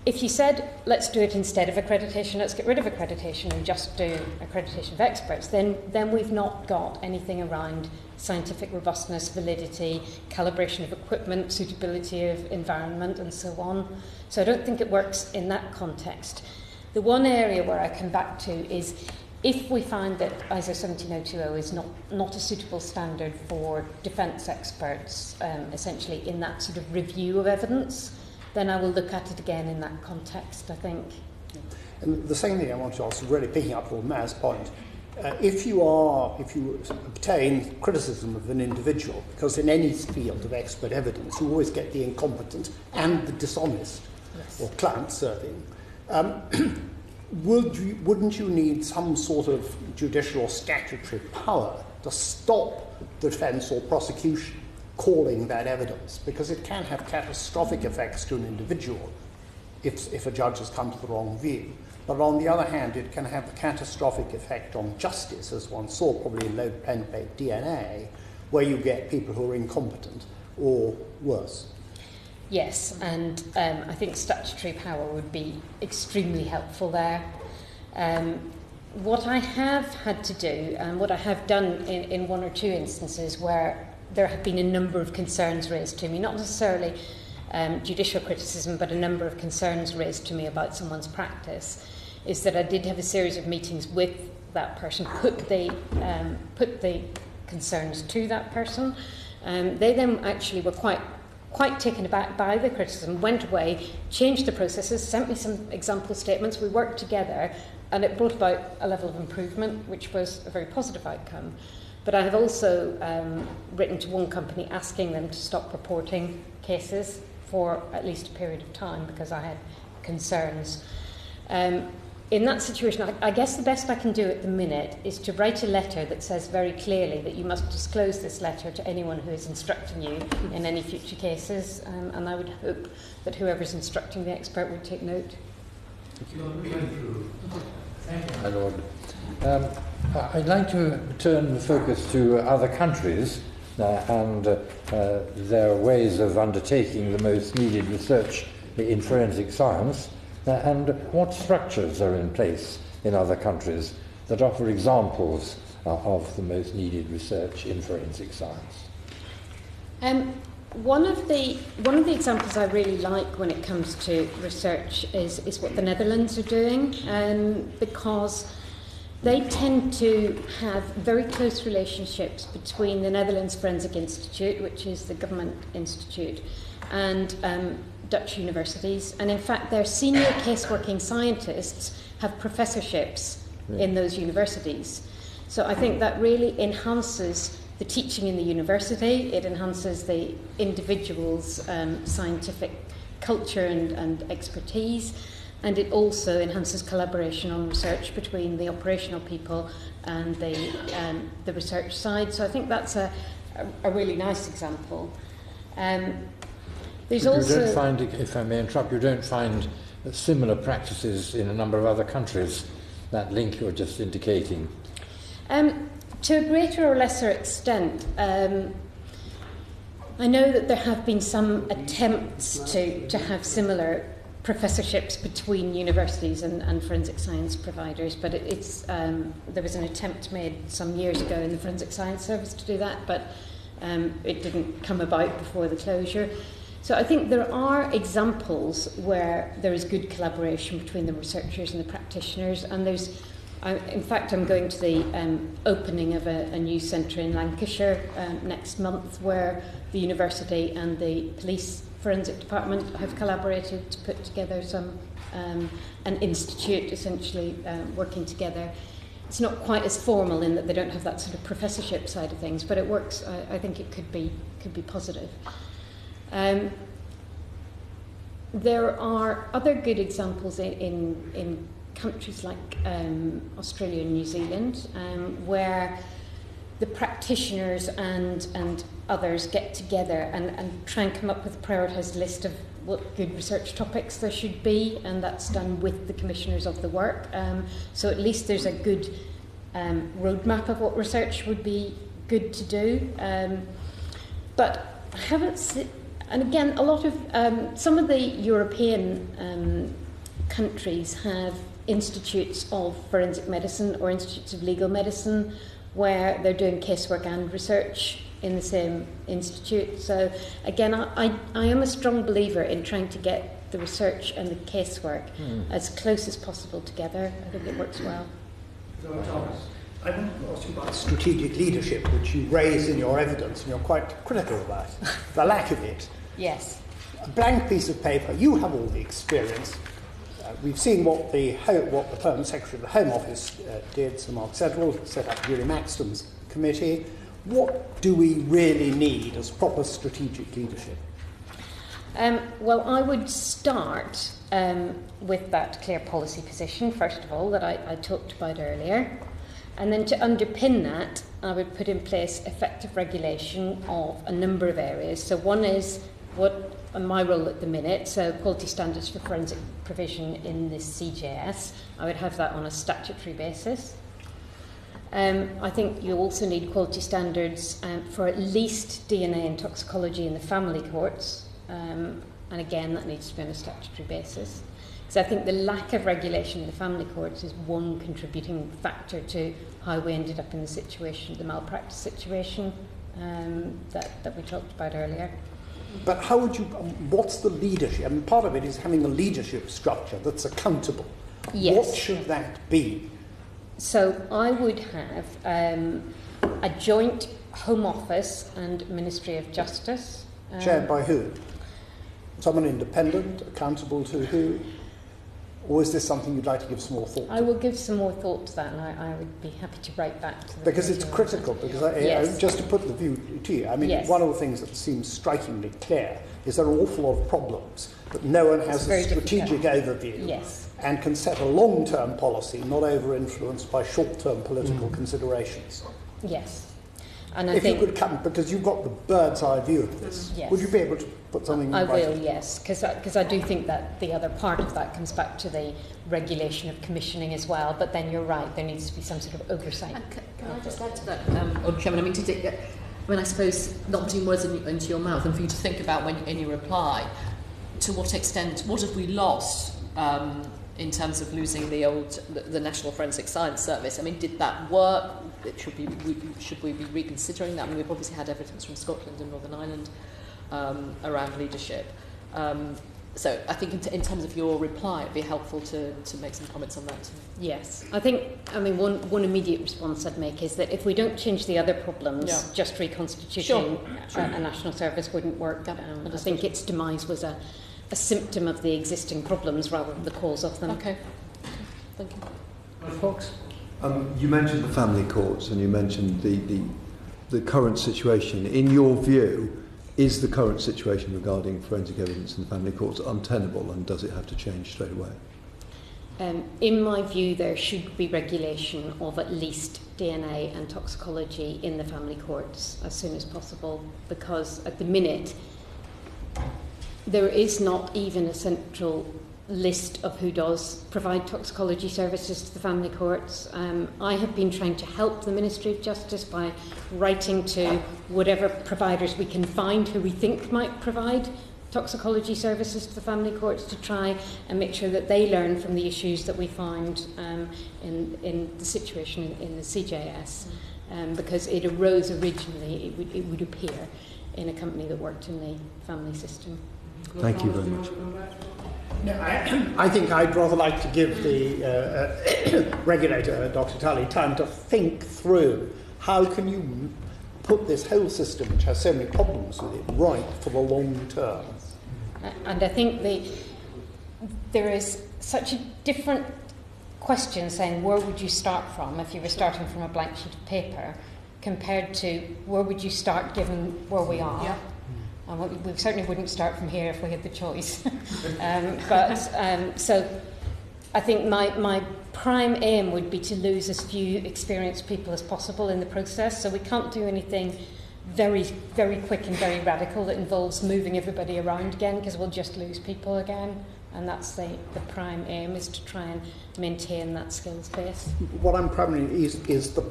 If you said, let's do it instead of accreditation, let's get rid of accreditation and just do accreditation of experts, then we've not got anything around scientific robustness, validity, calibration of equipment, suitability of environment, and so on. So I don't think it works in that context. The one area where I come back to is if we find that ISO 17020 is not a suitable standard for defence experts, essentially in that sort of review of evidence, then I will look at it again in that context, I think. And the second thing I want to ask, really picking up on Matt's point, if you obtain criticism of an individual, because in any field of expert evidence you always get the incompetent and the dishonest, yes, or client-serving, wouldn't you need some sort of judicial or statutory power to stop the defence or prosecution calling that evidence? Because it can have catastrophic effects to an individual if a judge has come to the wrong view. But on the other hand, it can have a catastrophic effect on justice, as one saw probably in low-pen-baked DNA, where you get people who are incompetent or worse. Yes, and I think statutory power would be extremely helpful there. What I have had to do, and what I have done in one or two instances where there have been a number of concerns raised to me, not necessarily judicial criticism, but a number of concerns raised to me about someone's practice, is that I did have a series of meetings with that person, put the concerns to that person. They then actually were quite taken aback by the criticism, went away, changed the processes, sent me some example statements, we worked together, and it brought about a level of improvement, which was a very positive outcome. But I have also written to one company asking them to stop reporting cases for at least a period of time because I had concerns. In that situation, I guess the best I can do at the minute is to write a letter that says very clearly that you must disclose this letter to anyone who is instructing you in any future cases, and I would hope that whoever's instructing the expert would take note. My Lord. I'd like to turn the focus to other countries and their ways of undertaking the most needed research in forensic science. And what structures are in place in other countries that offer examples of the most needed research in forensic science? One of the examples I really like when it comes to research is what the Netherlands are doing, because they tend to have very close relationships between the Netherlands Forensic Institute, which is the government institute, and Dutch universities, and in fact their senior case-working scientists have professorships in those universities. So I think that really enhances the teaching in the university, it enhances the individual's scientific culture and expertise, and it also enhances collaboration on research between the operational people and the research side. So I think that's a really nice example. There's also, you don't find, if I may interrupt, you don't find similar practices in a number of other countries, that link you're just indicating? To a greater or lesser extent. I know that there have been some attempts to have similar professorships between universities and forensic science providers, but there was an attempt made some years ago in the Forensic Science Service to do that, but it didn't come about before the closure. So I think there are examples where there is good collaboration between the researchers and the practitioners, and in fact, I'm going to the opening of a new centre in Lancashire next month, where the university and the police forensic department have collaborated to put together an institute, essentially working together. It's not quite as formal in that they don't have that sort of professorship side of things, but it works. I think it could be positive. There are other good examples in countries like Australia and New Zealand, where the practitioners and others get together and try and come up with a prioritised list of what good research topics there should be, and that's done with the commissioners of the work. So at least there's a good roadmap of what research would be good to do. But I haven't seen, and again, a lot of some of the European countries have institutes of forensic medicine or institutes of legal medicine where they're doing casework and research in the same institute. So again, I am a strong believer in trying to get the research and the casework as close as possible together. I think it works well. Thomas, I want to ask you about strategic leadership, which you raise in your evidence, and you're quite critical about the lack of it. Yes. A blank piece of paper, you have all the experience. We've seen what the Permanent Secretary of the Home Office did, Sir Mark Sedwill, set up Julie Maxton's committee. What do we really need as proper strategic leadership? Well, I would start with that clear policy position, first of all, that I talked about earlier. And then to underpin that, I would put in place effective regulation of a number of areas. So one is what my role at the minute, so quality standards for forensic provision in this CJS. I would have that on a statutory basis. I think you also need quality standards for at least DNA and toxicology in the family courts. And again, that needs to be on a statutory basis. So I think the lack of regulation in the family courts is one contributing factor to how we ended up in the situation, the malpractice situation that we talked about earlier. But how would you, what's the leadership? I mean, part of it is having a leadership structure that's accountable. Yes. What should that be? So I would have a joint Home Office and Ministry of Justice. Chaired by who? Someone independent, accountable to who? Or is this something you'd like to give some more thought to? I will give some more thought to that, and I would be happy to write back to the Because it's critical, because yes. just to put the view to you, I mean, yes. one of the things that seems strikingly clear is there are an awful lot of problems, but no one has a strategic overview yes. and can set a long-term policy, not over-influenced by short-term political considerations. Yes. And I if think you could come, because you've got the bird's eye view of this, yes. would you be able to put something in I writing? will, yes, because I do think that the other part of that comes back to the regulation of commissioning as well, but then you're right, there needs to be some sort of oversight. And can I just add to that, Chairman, I suppose not putting words into your mouth, and for you to think about when in your reply, to what extent, what have we lost in terms of losing the National Forensic Science Service? I mean, did that work? Should we be reconsidering that? I mean, we've obviously had evidence from Scotland and Northern Ireland around leadership. So I think in terms of your reply, it'd be helpful to make some comments on that too. Yes, I mean, one immediate response I'd make is that if we don't change the other problems, just reconstituting a national service wouldn't work. I think its demise was a symptom of the existing problems rather than the cause of them. Okay. Thank you. Fox? You mentioned the family courts and you mentioned the current situation. In your view, is the current situation regarding forensic evidence in the family courts untenable, and does it have to change straight away? In my view, there should be regulation of at least DNA and toxicology in the family courts as soon as possible, because at the minute there is not even a central list of who does provide toxicology services to the family courts. I have been trying to help the Ministry of Justice by writing to whatever providers we can find who we think might provide toxicology services to the family courts to try and make sure that they learn from the issues that we find in the situation in the CJS, because it arose originally, it would appear, in a company that worked in the family system. Thank you very much. No, I think I'd rather like to give the regulator, Dr. Tully, time to think through how can you put this whole system, which has so many problems with it, right for the long term. And I think there is such a different question saying where would you start from if you were starting from a blank sheet of paper compared to where would you start given where we are. Yeah. And we certainly wouldn't start from here if we had the choice. So I think my prime aim would be to lose as few experienced people as possible in the process. So we can't do anything very, very quick and very radical that involves moving everybody around again, because we'll just lose people again. And that's the prime aim, is to try and maintain that skills base. What I'm primarily is the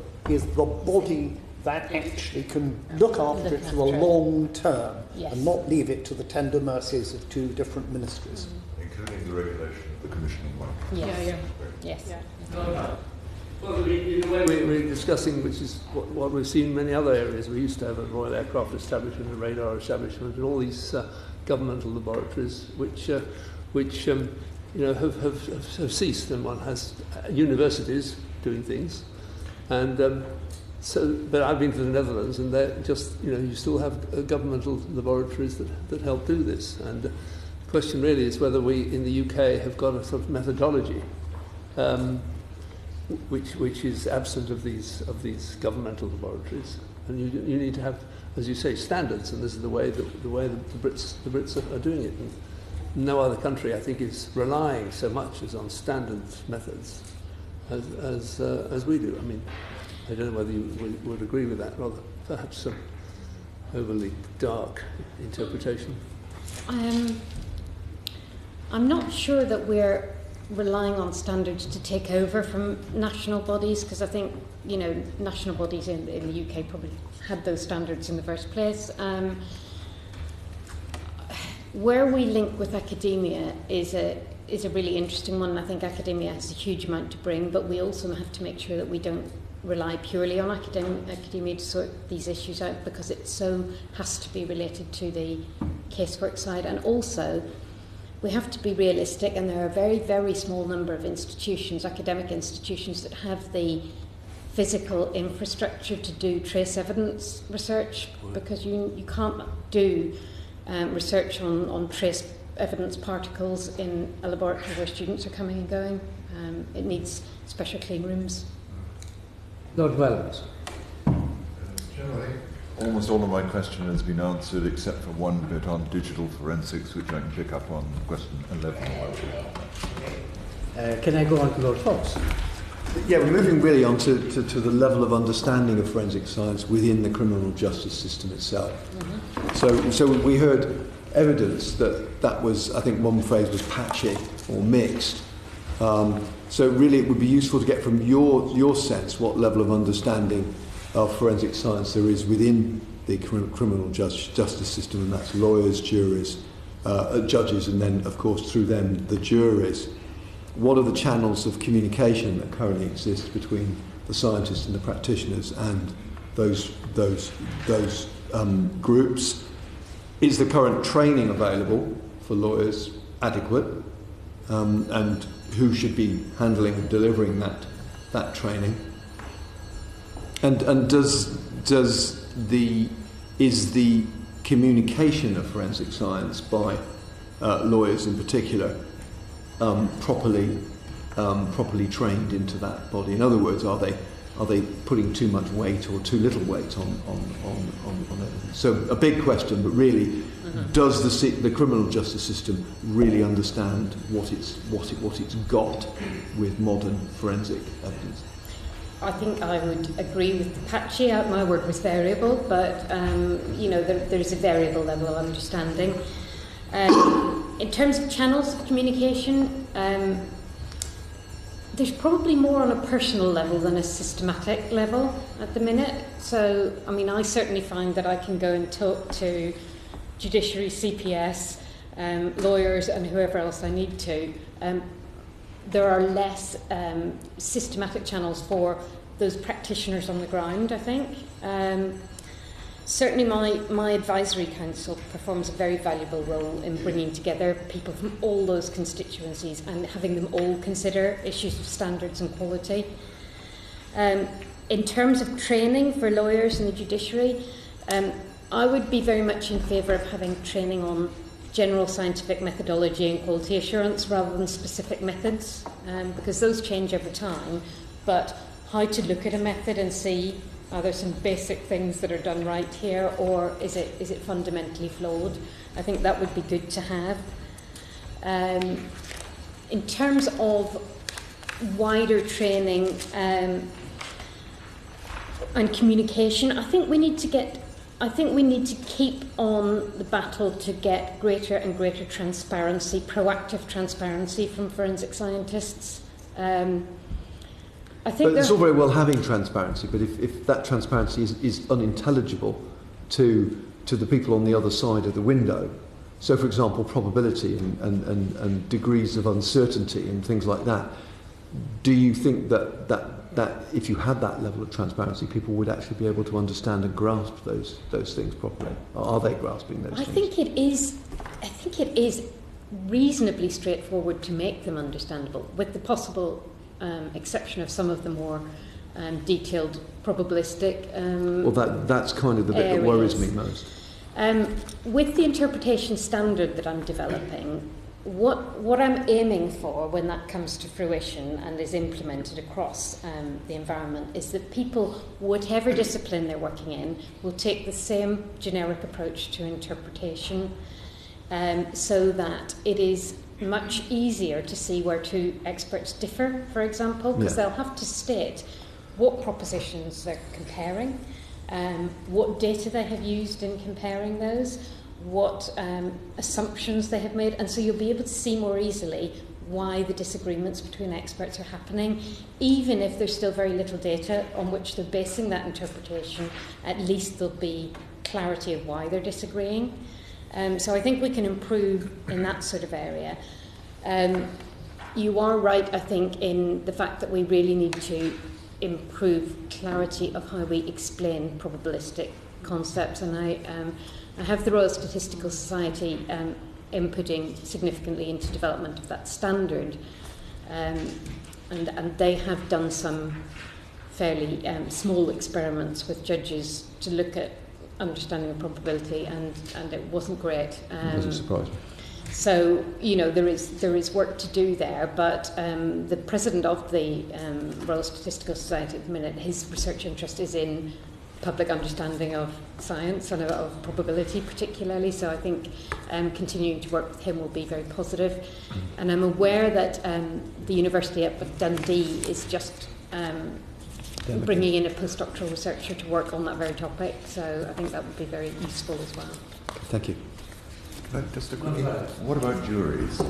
body that actually can look after it for the long term, yes, and not leave it to the tender mercies of two different ministries. Including the regulation of the commissioning one. Yes. Yes. Well, in a way we're discussing, which is what we've seen in many other areas. We used to have a Royal Aircraft Establishment, a radar establishment, and all these governmental laboratories which have ceased, and one has universities doing things. And but I've been to the Netherlands, and they're just, you still have governmental laboratories that help do this. And the question really is whether we in the UK have got a sort of methodology which is absent of these governmental laboratories. And you need to have, as you say, standards, and this is the way the Brits are doing it. And no other country, I think, is relying so much as on standard methods as we do. I mean, I don't know whether you would agree with that, rather perhaps some overly dark interpretation. I'm not sure that we're relying on standards to take over from national bodies, because I think national bodies in the UK probably had those standards in the first place. Where we link with academia is a really interesting one. I think academia has a huge amount to bring, but we also have to make sure that we don't rely purely on academia to sort these issues out, because it so has to be related to the casework side. And also, we have to be realistic, and there are a very, very small number of institutions, academic institutions, that have the physical infrastructure to do trace evidence research, because you can't do research on trace evidence particles in a laboratory where students are coming and going. It needs special clean rooms. Lord Wellens. Almost all of my question has been answered except for one bit on digital forensics, which I can pick up on question 11. Can I go on to Lord Fox? Yeah, we're moving really on to the level of understanding of forensic science within the criminal justice system itself. Mm-hmm. So we heard evidence that was, I think one phrase was patchy or mixed. So really it would be useful to get from your sense what level of understanding of forensic science there is within the criminal justice system, and that's lawyers, juries, judges, and then, of course, through them, the juries. What are the channels of communication that currently exist between the scientists and the practitioners and those groups? Is the current training available for lawyers adequate? And who should be handling and delivering that training? And is the communication of forensic science by lawyers in particular properly trained into that body? In other words, are they putting too much weight or too little weight on evidence? So a big question, but really, does the criminal justice system really understand what it's got with modern forensic evidence? I think I would agree with the patchy. My word was variable, but there's a variable level of understanding. In terms of channels of communication, there's probably more on a personal level than a systematic level at the minute. So, I mean, I certainly find that I can go and talk to judiciary, CPS, lawyers, and whoever else I need to. There are less systematic channels for those practitioners on the ground, I think. Certainly my advisory council performs a very valuable role in bringing together people from all those constituencies and having them all consider issues of standards and quality. In terms of training for lawyers in the judiciary, I would be very much in favour of having training on general scientific methodology and quality assurance rather than specific methods, because those change over time, but how to look at a method and see are there some basic things that are done right here, or is it fundamentally flawed? I think that would be good to have. In terms of wider training and communication, I think we need to keep on the battle to get greater and greater transparency, proactive transparency from forensic scientists. I think but it's all very well having transparency, but if that transparency is unintelligible to the people on the other side of the window, so for example probability and degrees of uncertainty and things like that, do you think that if you had that level of transparency, people would actually be able to understand and grasp those things properly? Or are they grasping those things? I think it is reasonably straightforward to make them understandable, with the possible exception of some of the more detailed probabilistic well, that's kind of the bit that worries me most. With the interpretation standard that I'm developing, what I'm aiming for when that comes to fruition and is implemented across the environment is that people, whatever discipline they're working in, will take the same generic approach to interpretation, so that it is much easier to see where two experts differ, for example, because they'll have to state what propositions they're comparing, what data they have used in comparing those, what assumptions they have made, and so you'll be able to see more easily why the disagreements between experts are happening. Even if there's still very little data on which they're basing that interpretation, at least there'll be clarity of why they're disagreeing. So I think we can improve in that sort of area. You are right, I think, in the fact that we really need to improve clarity of how we explain probabilistic concepts, and I have the Royal Statistical Society inputting significantly into development of that standard, and they have done some fairly small experiments with judges to look at understanding of probability, and it wasn't great. Doesn't surprise me. So, you know, there is work to do there, but the president of the Royal Statistical Society at the minute, his research interest is in public understanding of science and of probability particularly, so I think continuing to work with him will be very positive. And I'm aware that the University at Dundee is just bringing in a postdoctoral researcher to work on that very topic, so I think that would be very useful as well. Thank you. Just a quick what about juries?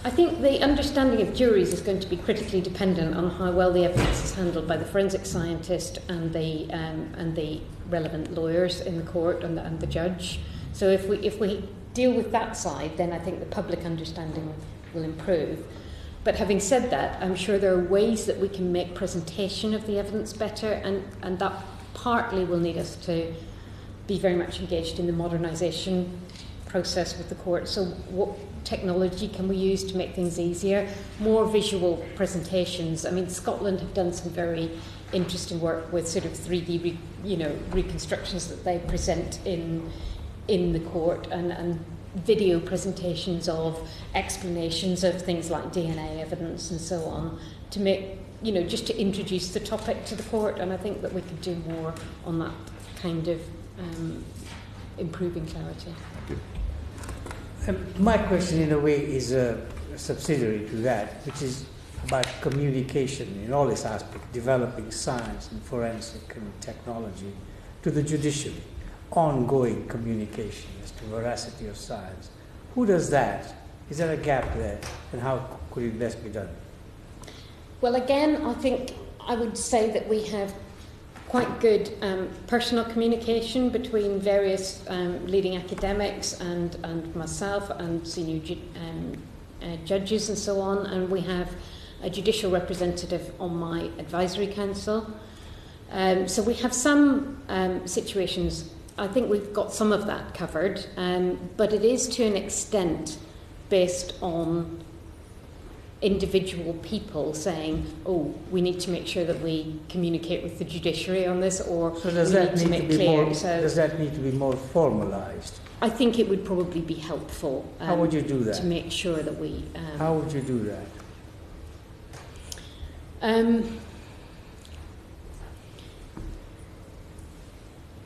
I think the understanding of juries is going to be critically dependent on how well the evidence is handled by the forensic scientist and the relevant lawyers in the court and the judge. So if we deal with that side, then I think the public understanding will improve. But having said that, I'm sure there are ways that we can make presentation of the evidence better, and that partly will need us to be very much engaged in the modernisation process with the court. So what technology can we use to make things easier? More visual presentations. I mean, Scotland have done some very interesting work with sort of 3D reconstructions that they present in the court, and video presentations of explanations of things like DNA evidence and so on, to make, just to introduce the topic to the court. And I think that we could do more on that kind of improving clarity. My question, in a way, is a subsidiary to that, which is about communication in all its aspects, developing science and forensic and technology to the judiciary, ongoing communication as to veracity of science. Who does that? Is there a gap there, and how could it best be done? Well, again, I think I would say that we have quite good personal communication between various leading academics and myself and senior judges and so on, and we have a judicial representative on my advisory council. So we have some situations, I think we've got some of that covered, but it is to an extent based on individual people saying, oh, we need to make sure that we communicate with the judiciary on this, or so does we that need to make clear. Does that need to be more formalised? I think it would probably be helpful. How would you do that? To make sure that we... How would you do that?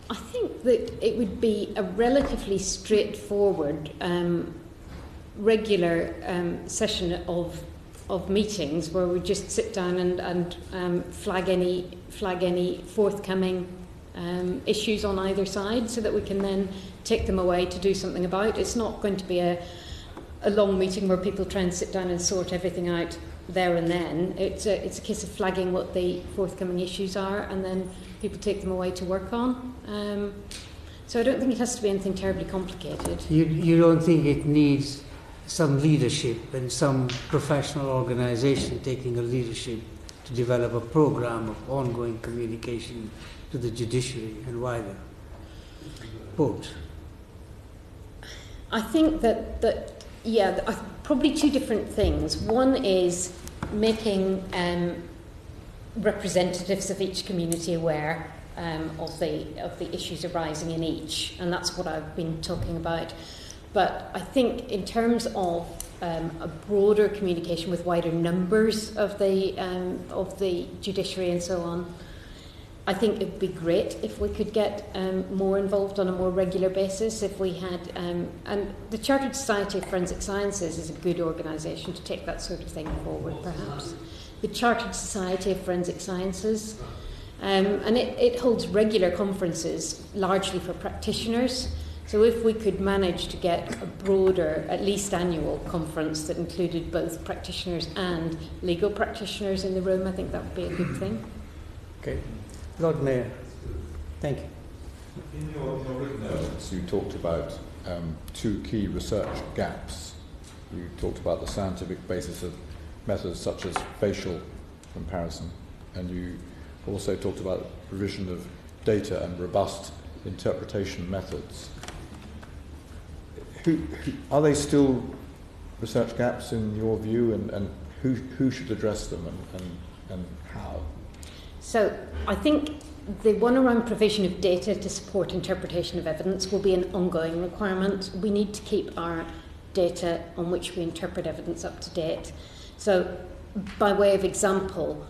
I think that it would be a relatively straightforward, regular session of meetings where we just sit down and flag any forthcoming issues on either side, so that we can then take them away to do something about. It's not going to be a long meeting where people try and sit down and sort everything out there and then. It's a case of flagging what the forthcoming issues are, and then people take them away to work on. So I don't think it has to be anything terribly complicated. You don't think it needs some leadership and some professional organisation taking a leadership to develop a programme of ongoing communication to the judiciary and wider? Both. I think that probably two different things. One is making representatives of each community aware of the issues arising in each, and that's what I've been talking about. But I think in terms of a broader communication with wider numbers of the judiciary and so on, I think it would be great if we could get more involved on a more regular basis. If we had, and the Chartered Society of Forensic Sciences is a good organisation to take that sort of thing forward, perhaps. The Chartered Society of Forensic Sciences, and it holds regular conferences, largely for practitioners. So if we could manage to get a broader, at least annual conference that included both practitioners and legal practitioners in the room, I think that would be a good thing. Okay. Lord Mayor, thank you. In your written notes, you talked about two key research gaps. You talked about the scientific basis of methods such as facial comparison, and you also talked about provision of data and robust interpretation methods. Are they still research gaps in your view, and who should address them and how? So I think the one around provision of data to support interpretation of evidence will be an ongoing requirement. We need to keep our data on which we interpret evidence up to date. So, by way of example,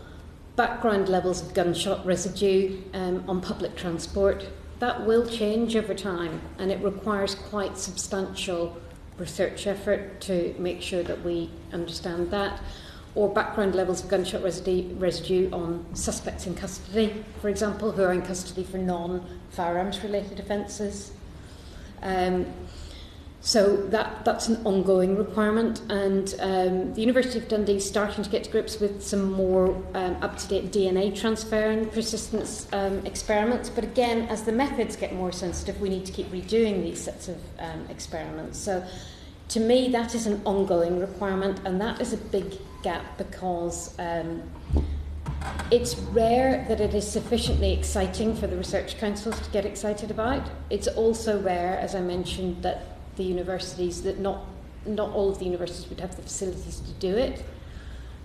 background levels of gunshot residue on public transport, that will change over time, and it requires quite substantial research effort to make sure that we understand that. Or background levels of gunshot residue on suspects in custody, for example, who are in custody for non-firearms related offences. So that's an ongoing requirement, and the University of Dundee is starting to get to grips with some more up-to-date DNA transfer and persistence experiments. But again, as the methods get more sensitive, we need to keep redoing these sets of experiments. So to me, that is an ongoing requirement, and that is a big gap because it's rare that it is sufficiently exciting for the research councils to get excited about. It's also rare, as I mentioned, that the universities, that not all of the universities would have the facilities to do it,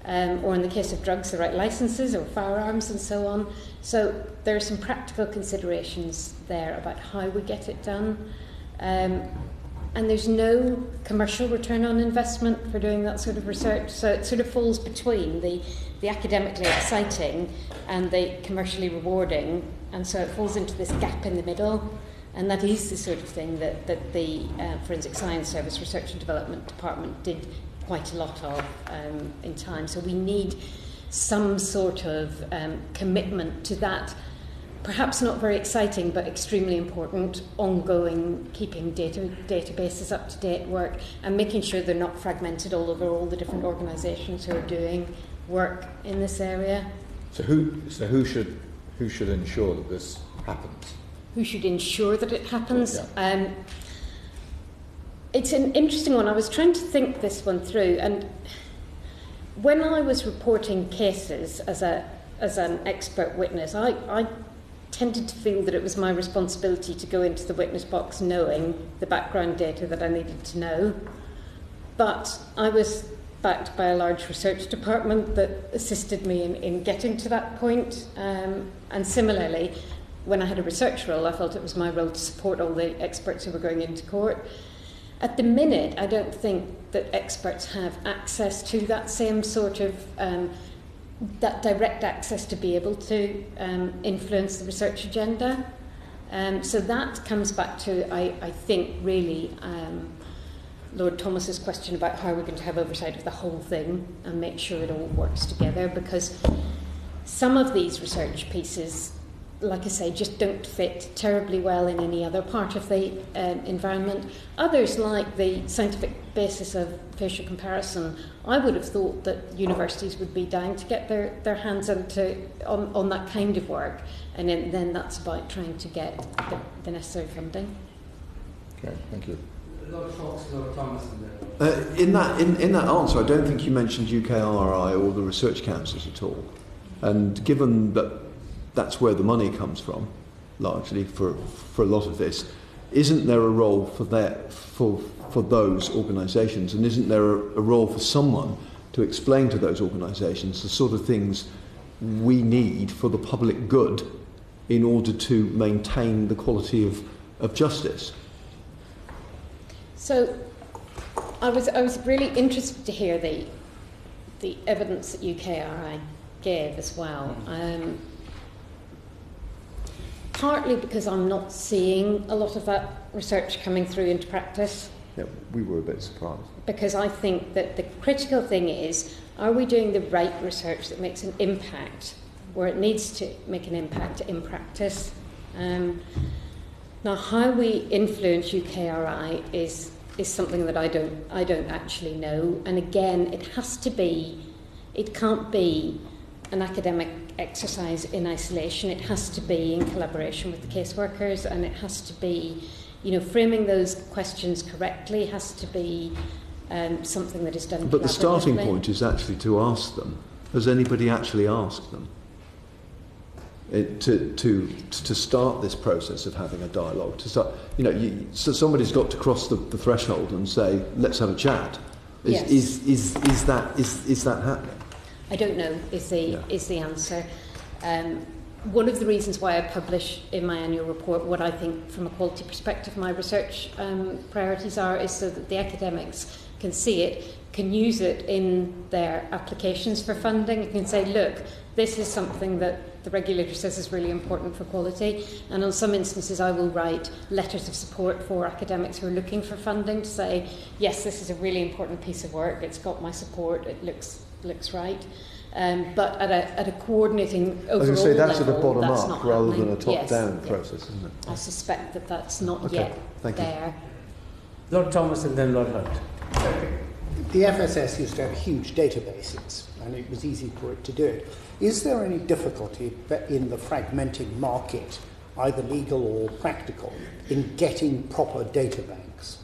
or in the case of drugs, the right licenses or firearms and so on. So there are some practical considerations there about how we get it done. And there's no commercial return on investment for doing that sort of research. So it sort of falls between the academically exciting and the commercially rewarding. And so it falls into this gap in the middle. And that is the sort of thing that the Forensic Science Service Research and Development Department did quite a lot of in time. So we need some sort of commitment to that, perhaps not very exciting, but extremely important, ongoing, keeping databases up to date work and making sure they're not fragmented all over all the different organisations who are doing work in this area. So who should ensure that this happens? Who should ensure that it happens? Yeah. It's an interesting one. I was trying to think this one through, and when I was reporting cases as an expert witness, I tended to feel that it was my responsibility to go into the witness box knowing the background data that I needed to know. But I was backed by a large research department that assisted me in getting to that point. And similarly, when I had a research role, I felt it was my role to support all the experts who were going into court. At the minute, I don't think that experts have access to that same sort of that direct access to be able to influence the research agenda. So that comes back to, I think, really Lord Thomas's question about how we're going to have oversight of the whole thing and make sure it all works together, because some of these research pieces, like I say, just don't fit terribly well in any other part of the environment. Others, like the scientific basis of facial comparison, I would have thought that universities would be dying to get their hands on that kind of work, and then that's about trying to get the necessary funding. Okay, thank you. Lord Thomas In that answer, I don't think you mentioned UKRI or the research councils at all. And given that that's where the money comes from, largely for a lot of this, isn't there a role for those organisations, and isn't there a role for someone to explain to those organisations the sort of things we need for the public good in order to maintain the quality of justice? So I was really interested to hear the evidence that UKRI gave as well. Partly because I'm not seeing a lot of that research coming through into practice. Yeah, we were a bit surprised. Because I think that the critical thing is, are we doing the right research that makes an impact where it needs to make an impact in practice? Now, how we influence UKRI is something that I don't actually know. And again, it can't be an academic exercise in isolation. It has to be in collaboration with the caseworkers, and it has to be, framing those questions correctly has to be something that is done collaboratively. But the starting point is actually to ask them. Has anybody actually asked them? To start this process of having a dialogue, to start, so somebody's got to cross the threshold and say, let's have a chat. Is that happening? I don't know is the answer. one of the reasons why I publish in my annual report what I think from a quality perspective my research priorities are is so that the academics can see it, can use it in their applications for funding, and can say, look, this is something that the regulator says is really important for quality. And on some instances I will write letters of support for academics who are looking for funding to say, yes, this is a really important piece of work, it's got my support, it looks right. But at a coordinating overall I was going to say that's level, at a bottom that's up not rather happening. than a top-down Yes, process, isn't it? I suspect that that's not Okay, yet thank you. there. Lord Thomas and then Lord Hunt. The FSS used to have huge databases, and it was easy for it to do it. Is there any difficulty in the fragmenting market, either legal or practical, in getting proper data banks?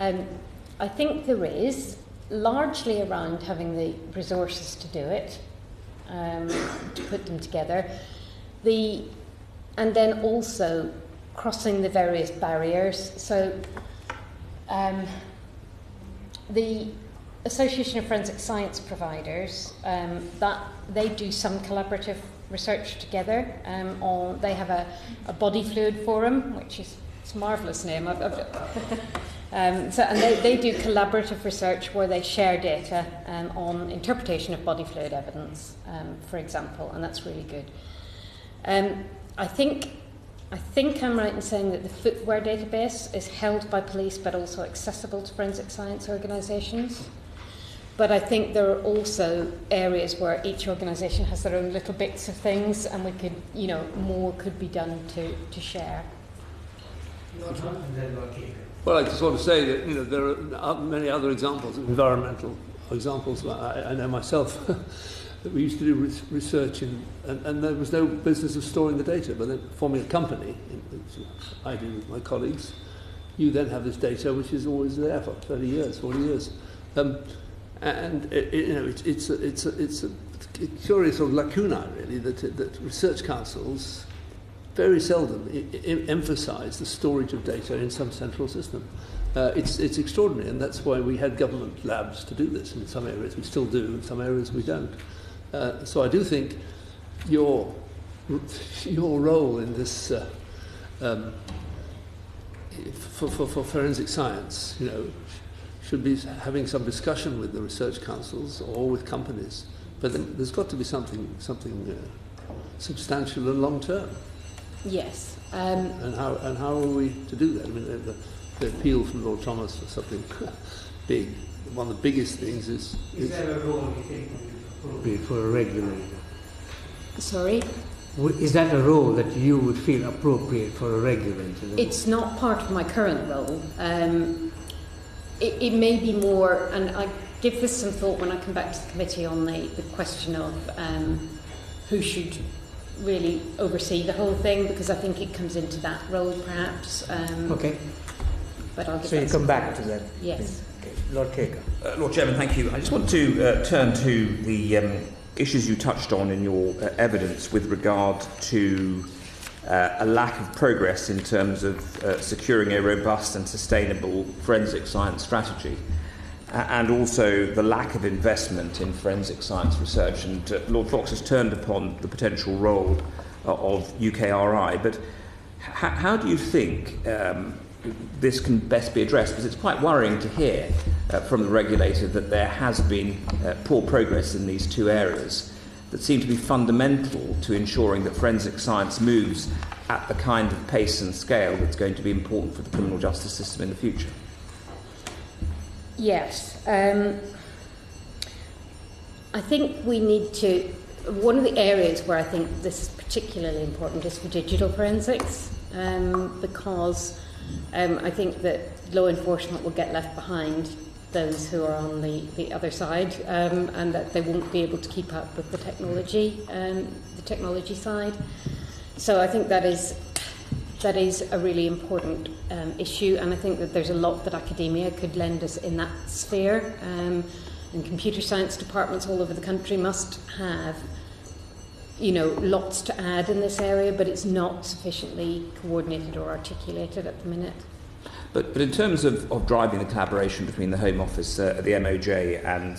I think there is, largely around having the resources to do it, to put them together. And then also crossing the various barriers. So the Association of Forensic Science Providers, that they do some collaborative research together. They have a body fluid forum, which is it's a marvellous name. And they do collaborative research where they share data on interpretation of body fluid evidence, for example, and that's really good. I think I'm right in saying that the footwear database is held by police but also accessible to forensic science organisations. But I think there are also areas where each organisation has their own little bits of things, and we could, more could be done to share. Well, I just want to say that there are many other examples, environmental examples. I know myself that we used to do research and there was no business of storing the data, but then forming a company, which I do with my colleagues, you then have this data which is always there for 30 years, 40 years. It's a curious sort of lacuna, really, that research councils very seldom emphasise the storage of data in some central system. It's extraordinary, and that's why we had government labs to do this. In some areas we still do, in some areas we don't. So I do think your role in this for forensic science, should be having some discussion with the research councils or with companies. But there's got to be something substantial and long term. Yes. And how are we to do that? I mean, the appeal from Lord Thomas for something big. One of the biggest things is there a role you think appropriate for a regulator? Sorry? Is that a role that you would feel appropriate for a regulator? It's not part of my current role. It may be more, and I give this some thought when I come back to the committee on the question of who should really oversee the whole thing, because I think it comes into that role perhaps. Okay. But I'll give so you come back to that? Yes. Okay. Lord Caker. Lord Chairman, thank you. I just want to turn to the issues you touched on in your evidence with regard to a lack of progress in terms of securing a robust and sustainable forensic science strategy, and also the lack of investment in forensic science research. And Lord Fox has turned upon the potential role of UKRI, but how do you think this can best be addressed? Because it's quite worrying to hear from the regulator that there has been poor progress in these two areas that seem to be fundamental to ensuring that forensic science moves at the kind of pace and scale that's going to be important for the criminal justice system in the future. Yes. I think we need to... One of the areas where I think this is particularly important is for digital forensics, because I think that law enforcement will get left behind those who are on the other side, and that they won't be able to keep up with the technology side. So I think that is a really important issue, and I think that there's a lot that academia could lend us in that sphere. And computer science departments all over the country must have, lots to add in this area, but it's not sufficiently coordinated or articulated at the minute. But in terms of driving the collaboration between the Home Office, the MOJ and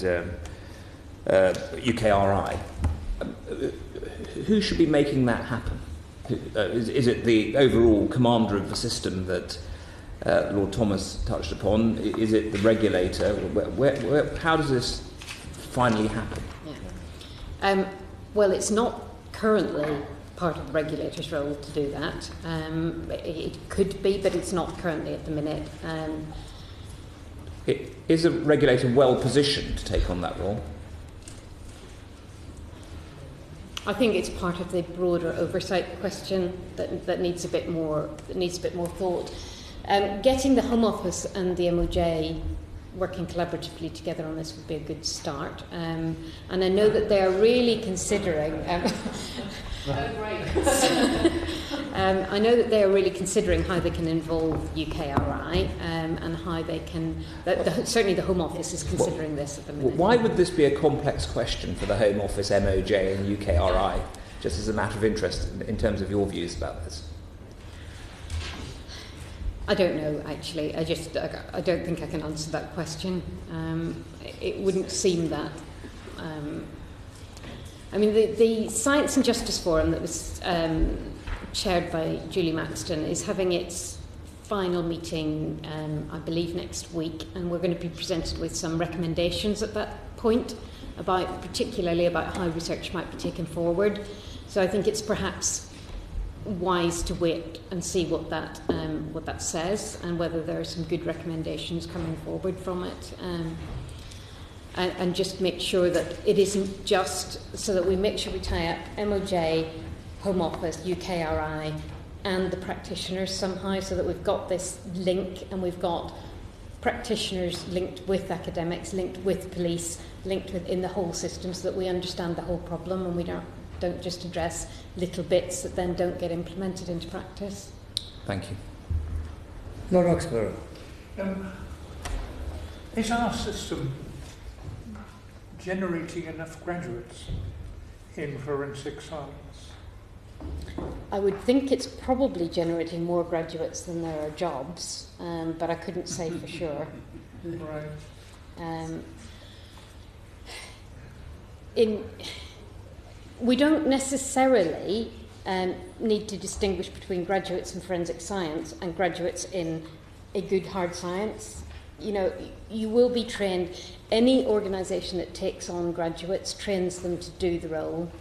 UKRI, who should be making that happen? Is it the overall commander of the system that Lord Thomas touched upon? Is it the regulator? How does this finally happen? Yeah. Well, it's not currently part of the regulator's role to do that. It could be, but it's not currently at the minute. Is a regulator well positioned to take on that role? I think it's part of the broader oversight question that needs a bit more thought. Getting the Home Office and the MOJ working collaboratively together on this would be a good start. And I know that they are really considering. I know that they are really considering how they can involve UKRI and how they can. Certainly, the Home Office is considering this at the minute. Why would this be a complex question for the Home Office, MOJ, and UKRI? Just as a matter of interest, in terms of your views about this. I don't know, actually. I don't think I can answer that question. It wouldn't seem that. I mean, the Science and Justice Forum that was chaired by Julie Maxton is having its final meeting, I believe, next week, and we're going to be presented with some recommendations at that point, particularly about how research might be taken forward. So I think it's perhaps wise to wait and see what that says, and whether there are some good recommendations coming forward from it, and just make sure that it isn't just so that we make sure we tie up MOJ, Home Office, UKRI, and the practitioners somehow, so that we've got this link, and we've got practitioners linked with academics, linked with police, linked within the whole system, so that we understand the whole problem and we don't just address little bits that then don't get implemented into practice. Thank you. Lord Roxburgh. Is our system generating enough graduates in forensic science? I would think it's probably generating more graduates than there are jobs, but I couldn't say for sure. Right. We don't necessarily need to distinguish between graduates in forensic science and graduates in a good hard science. You know, you will be trained. Any organisation that takes on graduates trains them to do the role,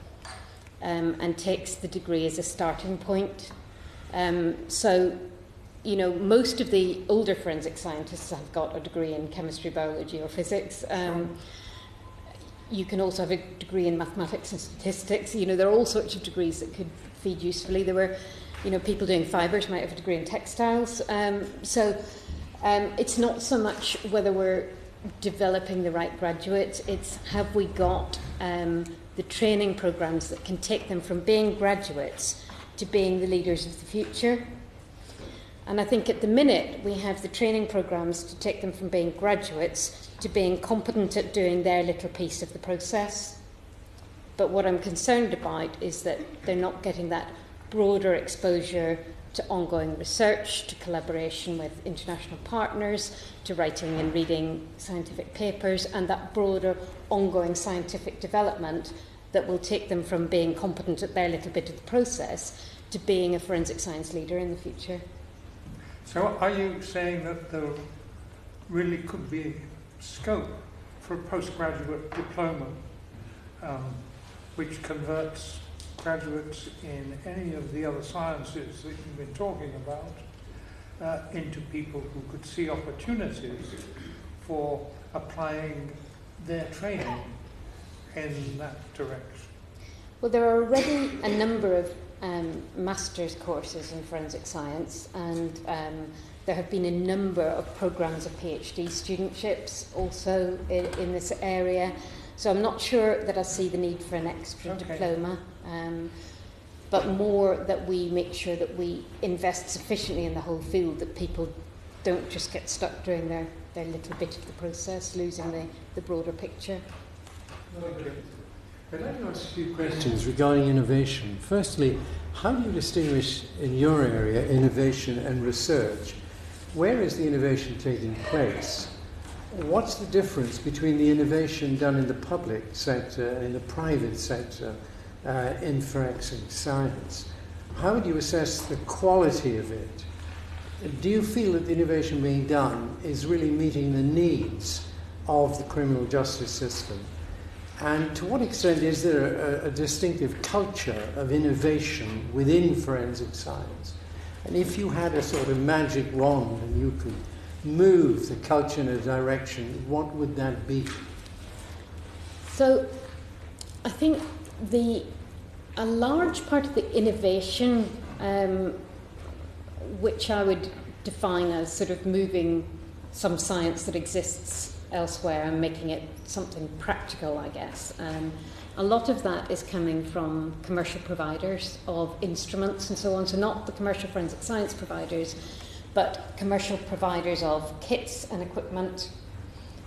and takes the degree as a starting point. So, you know, most of the older forensic scientists have got a degree in chemistry, biology, or physics. You can also have a degree in mathematics and statistics. You know, there are all sorts of degrees that could feed usefully. There were, you know, people doing fibres might have a degree in textiles. It's not so much whether we're developing the right graduates, it's have we got the training programs that can take them from being graduates to being the leaders of the future. And I think at the minute we have the training programs to take them from being graduates to being competent at doing their little piece of the process. But what I'm concerned about is that they're not getting that broader exposure to ongoing research, to collaboration with international partners, to writing and reading scientific papers, and that broader ongoing scientific development that will take them from being competent at their little bit of the process to being a forensic science leader in the future. So are you saying that there really could be scope for a postgraduate diploma which converts graduates in any of the other sciences that you've been talking about into people who could see opportunities for applying their training in that direction? Well, there are already a number of master's courses in forensic science, and there have been a number of programs of PhD studentships also in this area. So I'm not sure that I see the need for an extra diploma, but more that we make sure that we invest sufficiently in the whole field that people don't just get stuck doing their little bit of the process, losing the broader picture. I'd like to ask a few questions regarding innovation. Firstly, how do you distinguish in your area innovation and research? Where is the innovation taking place? What's the difference between the innovation done in the public sector and in the private sector? in forensic science. How would you assess the quality of it? Do you feel that the innovation being done is really meeting the needs of the criminal justice system? And to what extent is there a distinctive culture of innovation within forensic science? And if you had a sort of magic wand and you could move the culture in a direction, what would that be? So I think a large part of the innovation, which I would define as sort of moving some science that exists elsewhere and making it something practical, I guess. A lot of that is coming from commercial providers of instruments and so on. So not the commercial forensic science providers, but commercial providers of kits and equipment.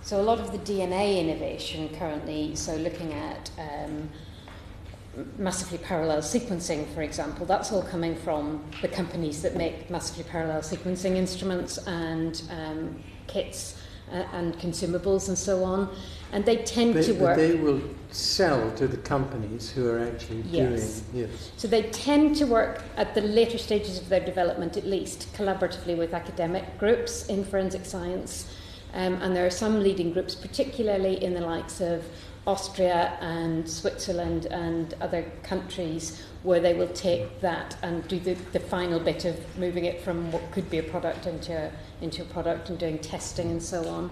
So a lot of the DNA innovation currently, so looking at massively parallel sequencing, for example, that's all coming from the companies that make massively parallel sequencing instruments and kits and consumables and so on. And they tend to work... But they will sell to the companies who are actually doing... Yes. So they tend to work at the later stages of their development, at least, collaboratively with academic groups in forensic science. And there are some leading groups, particularly in the likes of Austria and Switzerland and other countries, where they will take that and do the final bit of moving it from what could be a product into a product and doing testing and so on.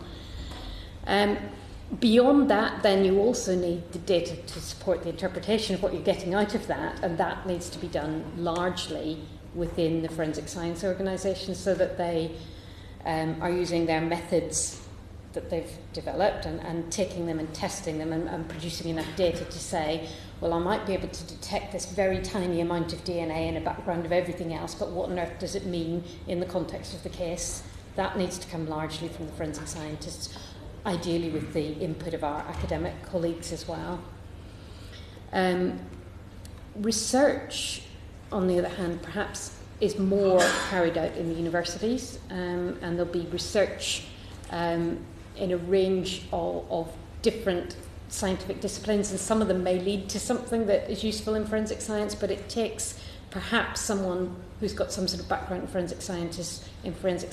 Beyond that, then you also need the data to support the interpretation of what you're getting out of that, and that needs to be done largely within the forensic science organisations so that they are using their methods that they've developed and taking them and testing them and producing enough data to say, well, I might be able to detect this very tiny amount of DNA in a background of everything else, but what on earth does it mean in the context of the case? That needs to come largely from the forensic scientists, ideally with the input of our academic colleagues as well. Research, on the other hand, perhaps is more carried out in the universities, and there'll be research in a range of different scientific disciplines, and some of them may lead to something that is useful in forensic science, but it takes perhaps someone who's got some sort of background in forensic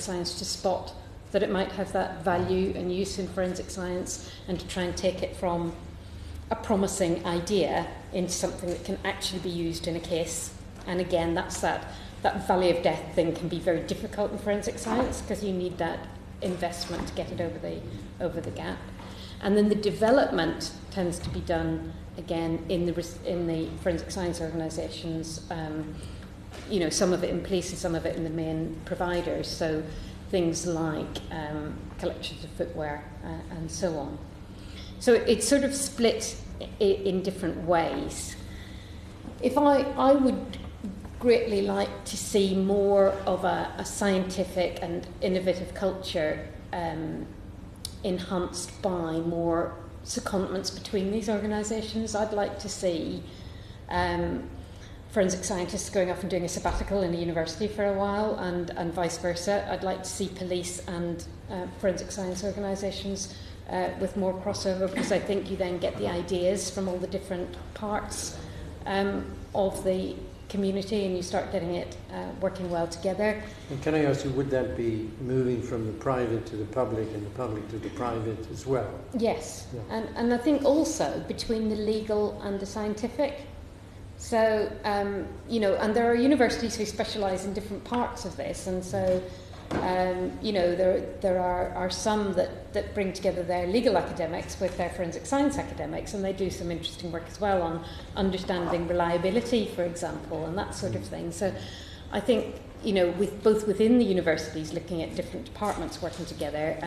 science to spot that it might have that value and use in forensic science, and to try and take it from a promising idea into something that can actually be used in a case. And again, that's that valley of death thing can be very difficult in forensic science because you need that investment to get it over the gap. And then the development tends to be done again in the forensic science organisations. Some of it in police and some of it in the main providers. So things like collections of footwear and so on. So it's sort of split in different ways. If I would greatly like to see more of a scientific and innovative culture enhanced by more secondments between these organisations. I'd like to see forensic scientists going off and doing a sabbatical in a university for a while, and vice versa. I'd like to see police and forensic science organisations with more crossover, because I think you then get the ideas from all the different parts of the community, and you start getting it working well together. And can I ask you, would that be moving from the private to the public and the public to the private as well? Yes, yeah. And I think also between the legal and the scientific. So, and there are universities who specialise in different parts of this, and so, there are some that bring together their legal academics with their forensic science academics, and they do some interesting work as well on understanding reliability, for example, and that sort of thing. So I think, with both within the universities looking at different departments working together,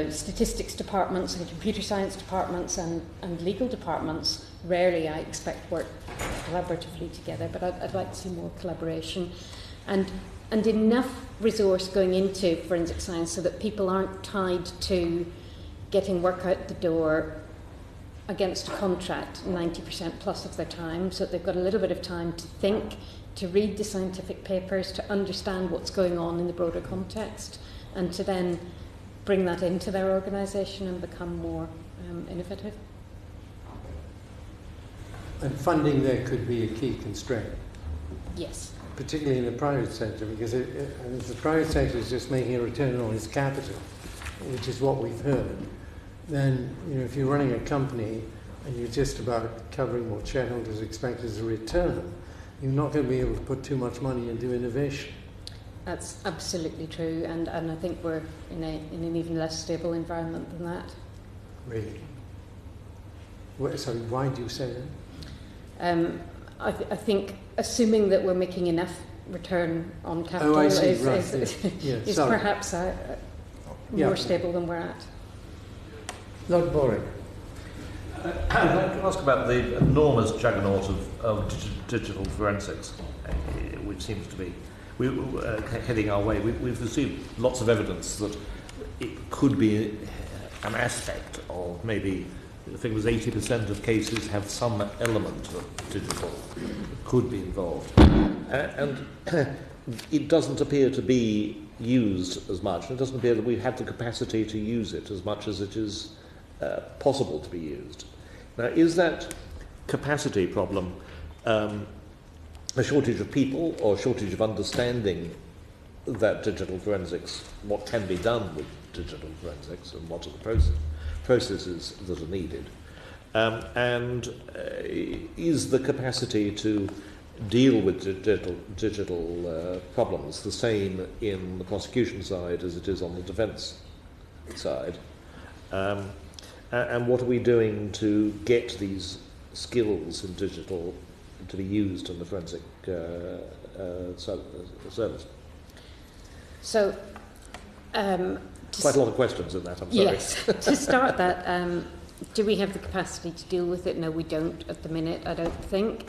statistics departments and computer science departments and legal departments, rarely I expect work collaboratively together, but I'd like to see more collaboration and enough resource going into forensic science so that people aren't tied to getting work out the door against a contract 90% plus of their time, so that they've got a little bit of time to think, to read the scientific papers, to understand what's going on in the broader context, and to then bring that into their organisation and become more innovative. And funding there could be a key constraint. Yes. Particularly in the private sector, because if the private sector is just making a return on its capital, which is what we've heard, then if you're running a company and you're just about covering what shareholders expect as a return, you're not going to be able to put too much money into innovation. That's absolutely true, and I think we're in an even less stable environment than that. Really? Sorry, why do you say that? I think assuming that we're making enough return on capital is perhaps more stable than we're at. Lord Borwick. I'd like to ask about the enormous juggernaut of digital forensics, which seems to be heading our way. We've received lots of evidence that it could be an aspect of maybe, I think it was 80% of cases have some element of digital that could be involved. And it doesn't appear to be used as much. It doesn't appear that we have the capacity to use it as much as it is possible to be used. Now, is that capacity problem a shortage of people or a shortage of understanding that digital forensics, what can be done with digital forensics and what are the processes that are needed? Is the capacity to deal with digital problems the same in the prosecution side as it is on the defence side? And what are we doing to get these skills in digital to be used in the forensic service? So, quite a lot of questions in that, I'm sorry. Yes, to start that, do we have the capacity to deal with it? No, we don't at the minute, I don't think.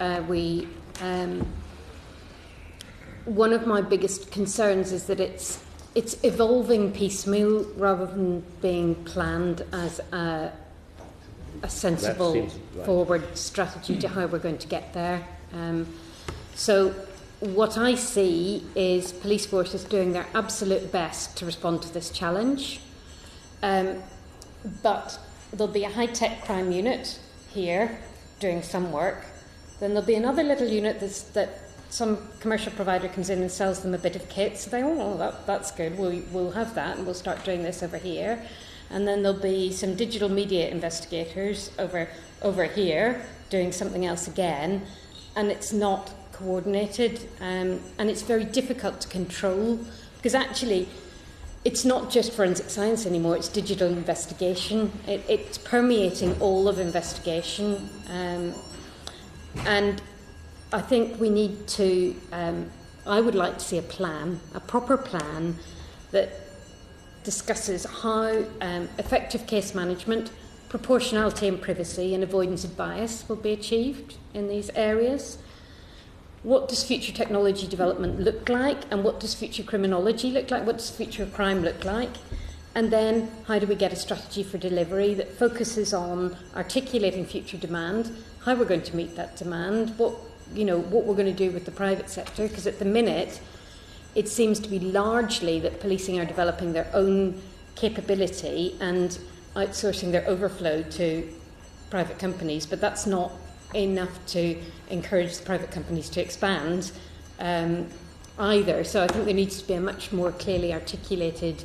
One of my biggest concerns is that it's evolving piecemeal rather than being planned as a sensible forward strategy to how we're going to get there. So what I see is police forces doing their absolute best to respond to this challenge. But there'll be a high-tech crime unit here doing some work. Then there'll be another little unit that some commercial provider comes in and sells them a bit of kit. So they, that's good, we'll have that and we'll start doing this over here. And then there'll be some digital media investigators over here doing something else again. And it's not coordinated, and it's very difficult to control, because actually it's not just forensic science anymore, it's digital investigation. It's permeating all of investigation, and I think we need to, I would like to see a proper plan that discusses how effective case management, proportionality and privacy and avoidance of bias will be achieved in these areas. What does future technology development look like, and what does future criminology look like? What does future crime look like? And then how do we get a strategy for delivery that focuses on articulating future demand, how we're going to meet that demand, what we're going to do with the private sector? Because at the minute, it seems to be largely that policing are developing their own capability and outsourcing their overflow to private companies, but that's not enough to encourage the private companies to expand either. So I think there needs to be a much more clearly articulated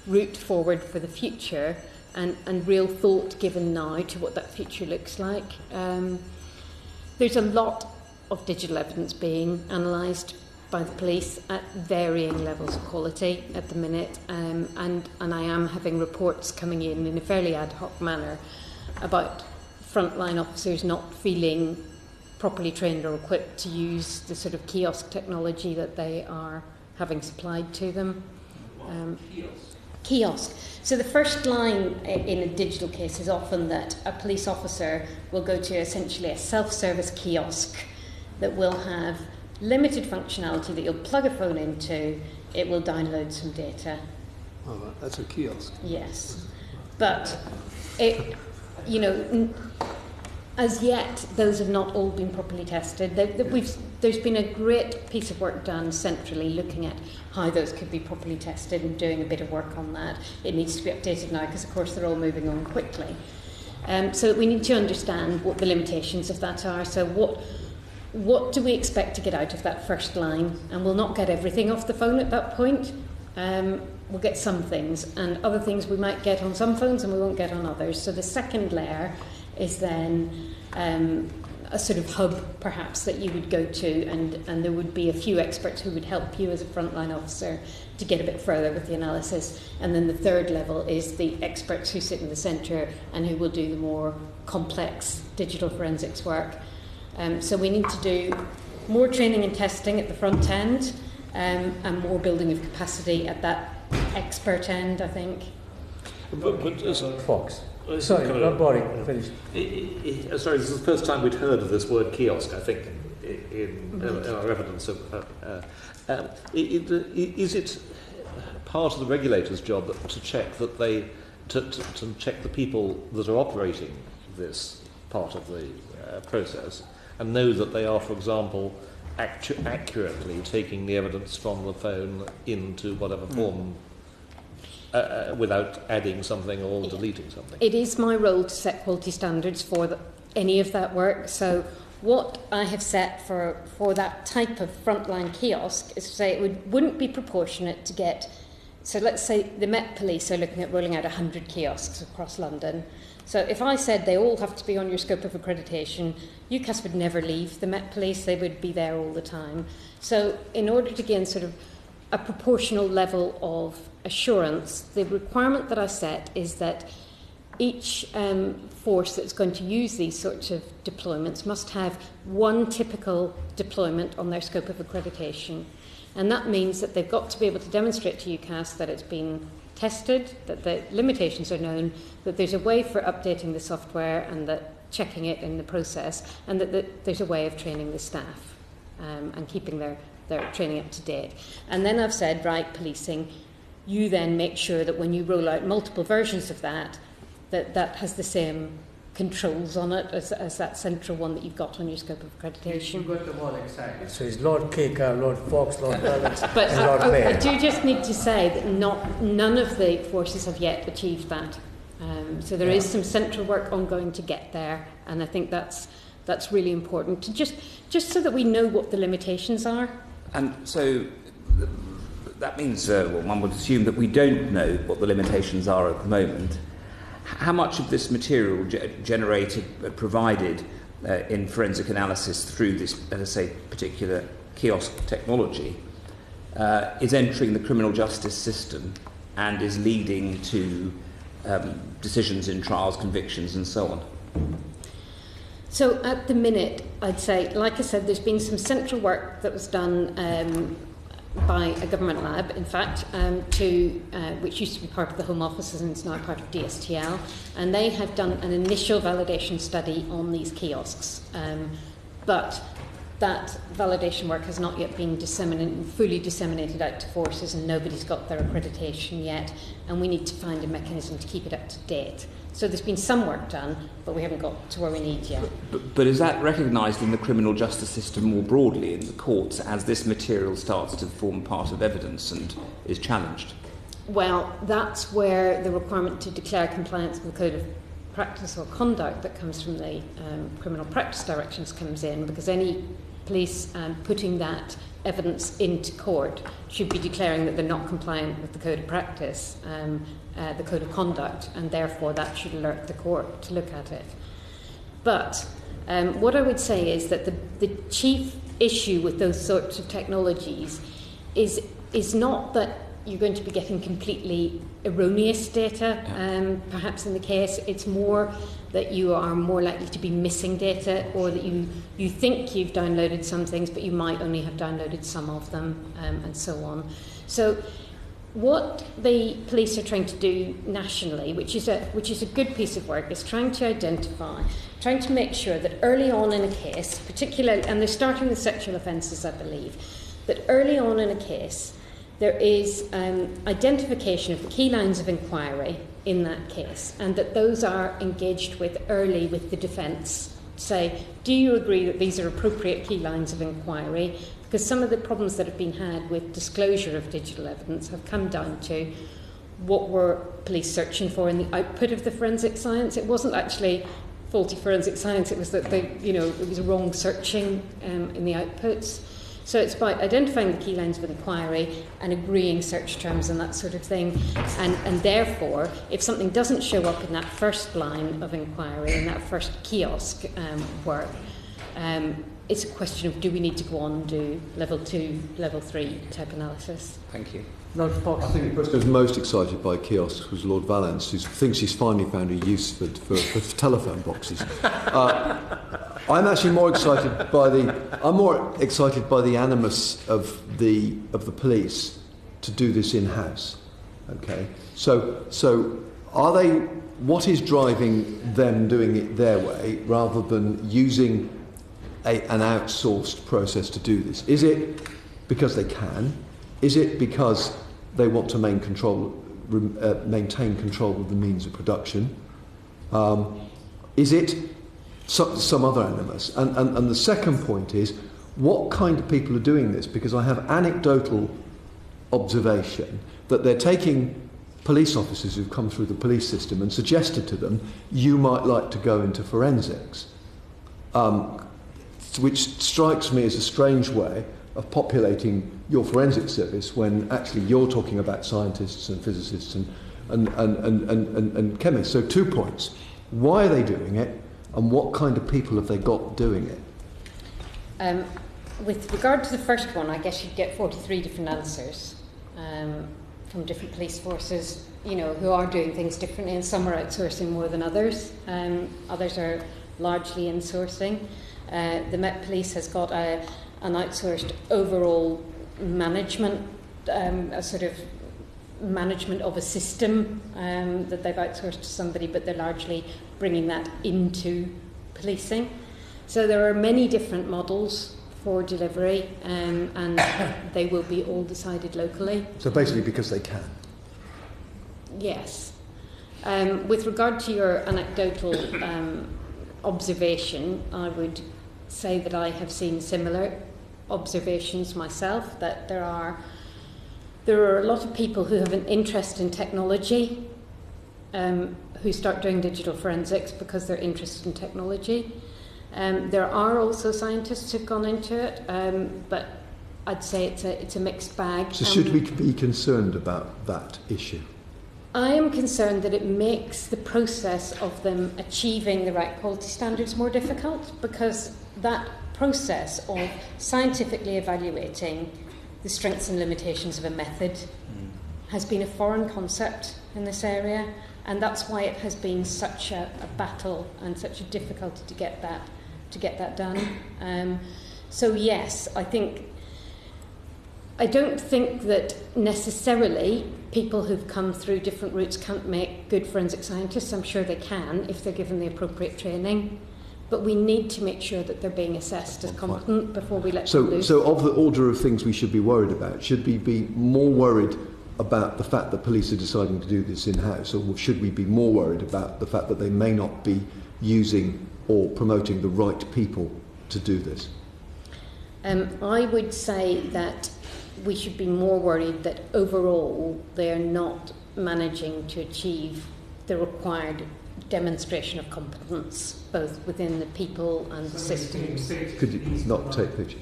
route forward for the future, and real thought given now to what that future looks like. There's a lot of digital evidence being analysed by the police at varying levels of quality at the minute, and I am having reports coming in a fairly ad hoc manner about frontline officers not feeling properly trained or equipped to use the sort of kiosk technology that they are having supplied to them. Kiosk. So the first line in a digital case is often that a police officer will go to essentially a self-service kiosk that will have limited functionality that you'll plug a phone into, it will download some data. Oh, that's a kiosk. Yes. But as yet, those have not all been properly tested. There's been a great piece of work done centrally looking at how those could be properly tested and doing a bit of work on that. It needs to be updated now because, of course, they're all moving on quickly. So we need to understand what the limitations of that are. So what do we expect to get out of that first line? And we'll not get everything off the phone at that point. We'll get some things, and other things we might get on some phones and we won't get on others. So the second layer is then a sort of hub, perhaps, that you would go to, and there would be a few experts who would help you as a frontline officer to get a bit further with the analysis. And then the third level is the experts who sit in the centre and who will do the more complex digital forensics work. So we need to do more training and testing at the front end, and more building of capacity at that expert end, I think. Fox. Sorry, not boring. Finish. Sorry, this is the first time we'd heard of this word kiosk, I think, in our evidence. Is it part of the regulator's job to check that to check the people that are operating this part of the process and know that they are, for example, accurately taking the evidence from the phone into whatever form without adding something or deleting something? It is my role to set quality standards for any of that work. So what I have set for that type of frontline kiosk is to say it wouldn't be proportionate to get... So let's say the Met Police are looking at rolling out 100 kiosks across London. So if I said they all have to be on your scope of accreditation, UCAS would never leave the Met Police, they would be there all the time. So in order to gain sort of a proportional level of assurance, the requirement that I set is that each force that's going to use these sorts of deployments must have one typical deployment on their scope of accreditation. And that means that they've got to be able to demonstrate to UCAS that it's been tested, that the limitations are known, that there's a way for updating the software and that checking it in the process, and that there's a way of training the staff and keeping their training up to date. And then I've said, right, policing, you then make sure that when you roll out multiple versions of that has the same controls on it as that central one that you've got on your scope of accreditation. You've got them all exactly. So it's Lord Caker, Lord Fox, Lord Alex, but and Lord Mayor. I do just need to say that none of the forces have yet achieved that. So there is some central work ongoing to get there, and I think that's really important to just so that we know what the limitations are. And so that means, one would assume that we don't know what the limitations are at the moment. How much of this material provided in forensic analysis through this, let us say, particular kiosk technology is entering the criminal justice system and is leading to decisions in trials, convictions, and so on? So at the minute, I'd say, like I said, there's been some central work that was done by a government lab, in fact, which used to be part of the Home Office and is now part of DSTL, and they have done an initial validation study on these kiosks. But that validation work has not yet been fully disseminated out to forces, and nobody's got their accreditation yet, and we need to find a mechanism to keep it up to date. So there's been some work done, but we haven't got to where we need yet. But is that recognised in the criminal justice system more broadly in the courts as this material starts to form part of evidence and is challenged? Well, that's where the requirement to declare compliance with the Code of Practice or Conduct that comes from the criminal practice directions comes in, because any police putting that evidence into court should be declaring that they're not compliant with the Code of Practice, the Code of Conduct, and therefore that should alert the court to look at it. But what I would say is that the chief issue with those sorts of technologies is not that you're going to be getting completely erroneous data, perhaps in the case. It's more that you are more likely to be missing data, or that you think you've downloaded some things, but you might only have downloaded some of them, and so on. So what the police are trying to do nationally, which is a good piece of work, is trying to make sure that early on in a case, particularly, and they're starting with sexual offences, I believe, that early on in a case, there is identification of the key lines of inquiry in that case, and that those are engaged with early with the defence. Say, do you agree that these are appropriate key lines of inquiry? Because some of the problems that have been had with disclosure of digital evidence have come down to, what were police searching for in the output of the forensic science. It wasn't actually faulty forensic science, it was that it was wrong searching in the outputs. So it's about identifying the key lines of inquiry and agreeing search terms and that sort of thing. And therefore, if something doesn't show up in that first line of inquiry, in that first kiosk work, it's a question of, do we need to go on and do level 2, level 3 type analysis? Thank you. I think the person who's most excited by kiosks was Lord Valence, who thinks he's finally found a use for telephone boxes. I'm actually more excited by the animus of the police to do this in-house. Okay, so are they? What is driving them doing it their way rather than using an outsourced process to do this? Is it because they can? Is it because they want to maintain control of the means of production? Is it some other animus? And the second point is, what kind of people are doing this? Because I have anecdotal observation that they're taking police officers who've come through the police system and suggested to them, you might like to go into forensics, which strikes me as a strange way of populating your forensic service when actually you're talking about scientists and physicists and chemists. So 2 points. Why are they doing it, and what kind of people have they got doing it? With regard to the first one, I guess you'd get 43 different answers from different police forces, who are doing things differently, and some are outsourcing more than others. Others are largely insourcing. The Met Police has got an outsourced overall management, a sort of management of a system that they've outsourced to somebody, but they're largely bringing that into policing. So there are many different models for delivery, and they will be all decided locally. So basically because they can? Yes. With regard to your anecdotal observation, I would say that I have seen similar observations myself, that there are a lot of people who have an interest in technology who start doing digital forensics because they're interested in technology. There are also scientists who've gone into it, but I'd say it's a mixed bag. So should we be concerned about that issue? I am concerned that it makes the process of them achieving the right quality standards more difficult, because that process of scientifically evaluating the strengths and limitations of a method has been a foreign concept in this area, and that's why it has been such a battle and such a difficulty to get that done. So yes, I don't think that necessarily people who've come through different routes can't make good forensic scientists. I'm sure they can if they're given the appropriate training. But we need to make sure that they're being assessed as competent before we let them loose. So of the order of things we should be worried about, should we be more worried about the fact that police are deciding to do this in-house, or should we be more worried about the fact that they may not be using or promoting the right people to do this? I would say that we should be more worried that overall they are not managing to achieve the required demonstration of competence, both within the people and the systems. Could you not take pictures?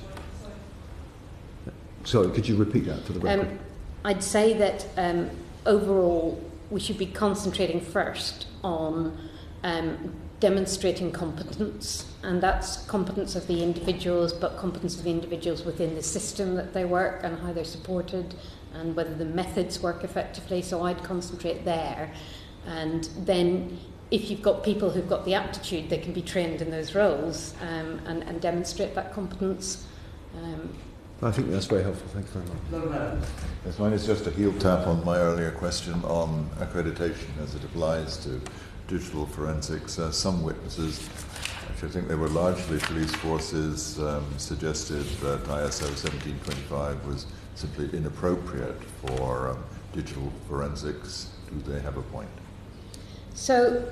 Sorry, could you repeat that for the record? I'd say that overall we should be concentrating first on demonstrating competence, and that's competence of the individuals, but competence of the individuals within the system that they work and how they're supported and whether the methods work effectively. So I'd concentrate there, and then if you've got people who've got the aptitude, they can be trained in those roles and demonstrate that competence. I think that's very helpful. Thanks very much. Yes, mine is just a heel tap on my earlier question on accreditation as it applies to digital forensics. Some witnesses, which I think they were largely police forces, suggested that ISO 1725 was simply inappropriate for digital forensics. Do they have a point? So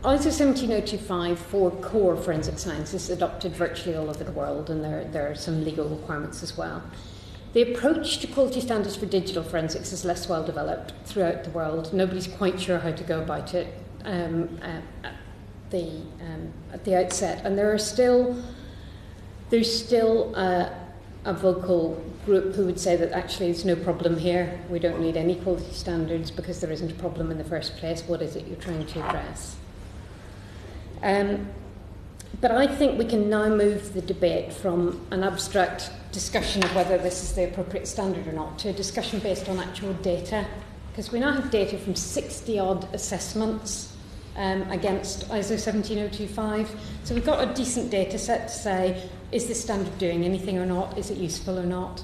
ISO 17025 for core forensic science is adopted virtually all over the world, and there are some legal requirements as well. The approach to quality standards for digital forensics is less well developed throughout the world. Nobody's quite sure how to go about it at the outset, and there's still a vocal group who would say that actually there's no problem here. We don't need any quality standards because there isn't a problem in the first place. What is it you're trying to address? But I think we can now move the debate from an abstract discussion of whether this is the appropriate standard or not to a discussion based on actual data, because we now have data from 60-odd assessments against ISO 17025. So we've got a decent data set to say, is this standard doing anything or not? Is it useful or not?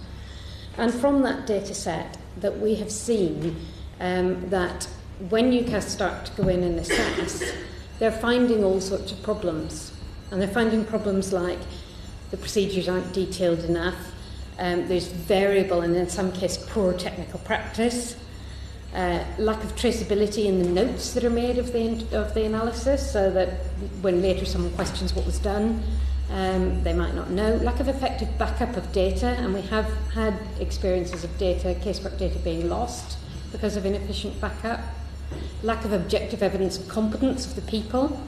And from that data set that we have seen that when UCAS start to go in and assess, they're finding all sorts of problems. And they're finding problems like the procedures aren't detailed enough, there's variable and in some cases poor technical practice, lack of traceability in the notes that are made of the analysis, so that when later someone questions what was done, they might not know. Lack of effective backup of data, and we have had experiences of data, casework data being lost because of inefficient backup. Lack of objective evidence of competence of the people.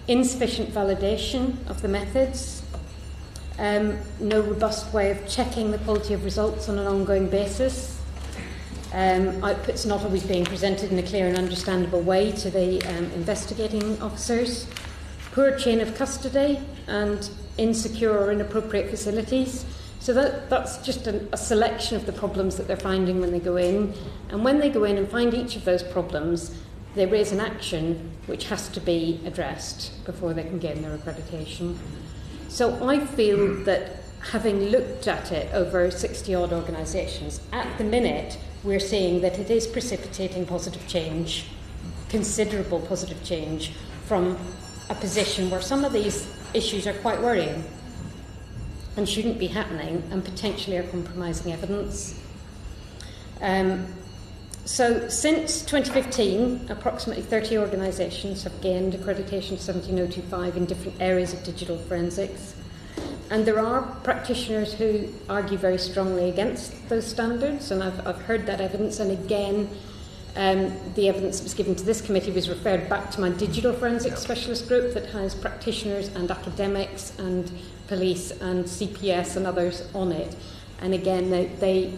Insufficient validation of the methods. No robust way of checking the quality of results on an ongoing basis. Outputs not always being presented in a clear and understandable way to the investigating officers. Poor chain of custody and insecure or inappropriate facilities. So that's just a selection of the problems that they're finding when they go in. And when they go in and find each of those problems, they raise an action which has to be addressed before they can gain their accreditation. So I feel that having looked at it over 60-odd organisations, at the minute we're seeing that it is precipitating positive change, considerable positive change, from a position where some of these issues are quite worrying and shouldn't be happening and potentially are compromising evidence. So since 2015, approximately 30 organisations have gained accreditation 17025 in different areas of digital forensics. And there are practitioners who argue very strongly against those standards, and I've heard that evidence. And again, the evidence that was given to this committee was referred back to my digital forensics specialist group that has practitioners and academics and police and CPS and others on it. And again, they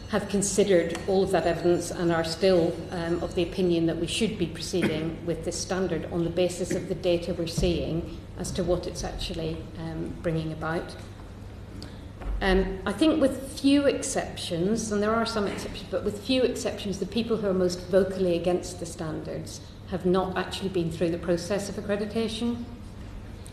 have considered all of that evidence and are still of the opinion that we should be proceeding with this standard on the basis of the data we're seeing as to what it's actually bringing about. I think with few exceptions, and there are some exceptions, but with few exceptions, the people who are most vocally against the standards have not actually been through the process of accreditation.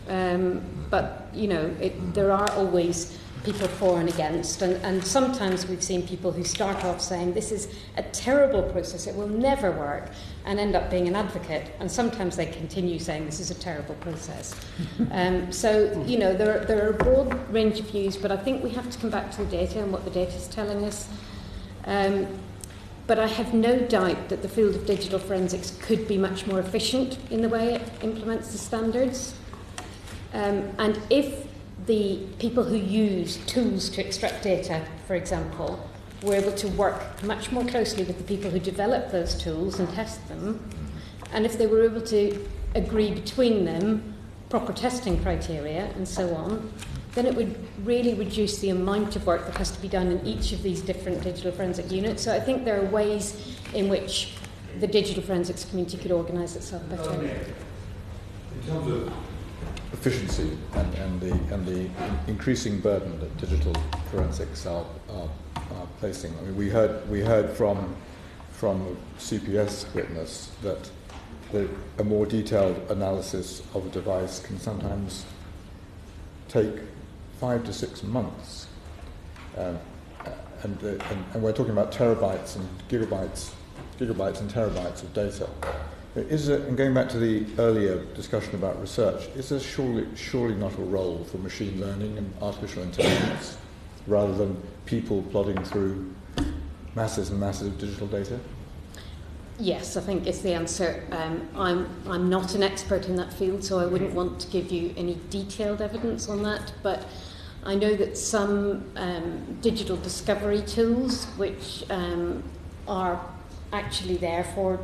But, you know, there are always people for and against, and sometimes we've seen people who start off saying this is a terrible process, it will never work, and end up being an advocate, and sometimes they continue saying this is a terrible process. So, you know, there are a broad range of views, but I think we have to come back to the data and what the data is telling us. But I have no doubt that the field of digital forensics could be much more efficient in the way it implements the standards. And if the people who use tools to extract data, for example, were able to work much more closely with the people who develop those tools and test them, and if they were able to agree between them proper testing criteria and so on, then it would really reduce the amount of work that has to be done in each of these different digital forensic units. So I think there are ways in which the digital forensics community could organise itself better. In terms of efficiency and the increasing burden that digital forensics are placing. I mean, we heard from CPS witness that a more detailed analysis of a device can sometimes take 5 to 6 months, and we're talking about terabytes and gigabytes and terabytes of data. And going back to the earlier discussion about research, is there surely not a role for machine learning and artificial intelligence rather than people plodding through masses and masses of digital data? Yes, I think is the answer. I'm not an expert in that field, so I wouldn't want to give you any detailed evidence on that, but I know that some digital discovery tools, which are actually there for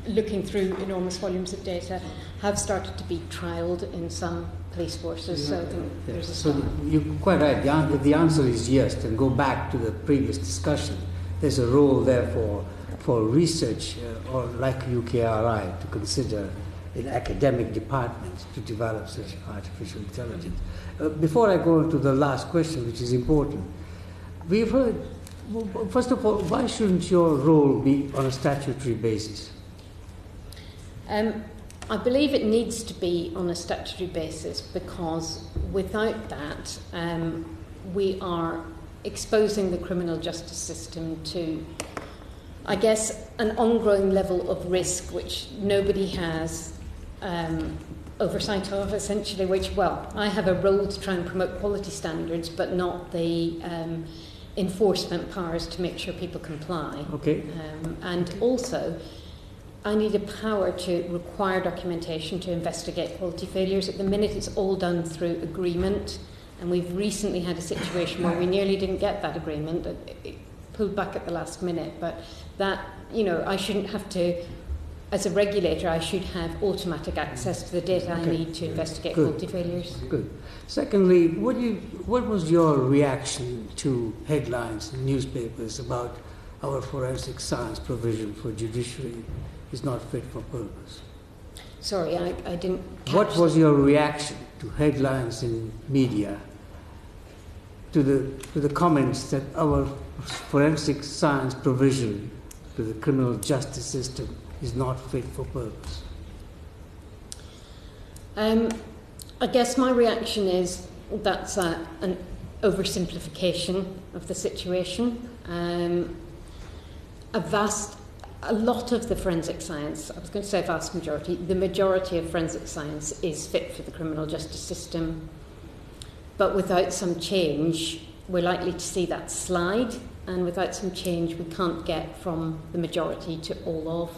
looking through enormous volumes of data, have started to be trialled in some police forces. So I think there's a start. So you're quite right. The answer is yes. And go back to the previous discussion. There's a role there for research or like UKRI to consider in academic departments to develop such artificial intelligence. Before I go into the last question, which is important, we've heard, first of all, why shouldn't your role be on a statutory basis? I believe it needs to be on a statutory basis because without that, we are exposing the criminal justice system to, I guess, an ongoing level of risk which nobody has oversight of, essentially, which, well, I have a role to try and promote quality standards, but not the enforcement powers to make sure people comply. Okay. And also, I need a power to require documentation to investigate quality failures. At the minute, it's all done through agreement, and we've recently had a situation where we nearly didn't get that agreement. It pulled back at the last minute, but that, you know, I shouldn't have to, as a regulator, I should have automatic access to the data I need to investigate quality failures. Good. Secondly, what was your reaction to headlines in newspapers about our forensic science provision for judiciary is not fit for purpose? Sorry, I didn't catch What was your reaction to headlines in media to the comments that our forensic science provision to the criminal justice system is not fit for purpose? I guess my reaction is that's an oversimplification of the situation. A lot of the forensic science, I was going to say a vast majority, the majority of forensic science is fit for the criminal justice system. But without some change, we're likely to see that slide. And without some change, we can't get from the majority to all of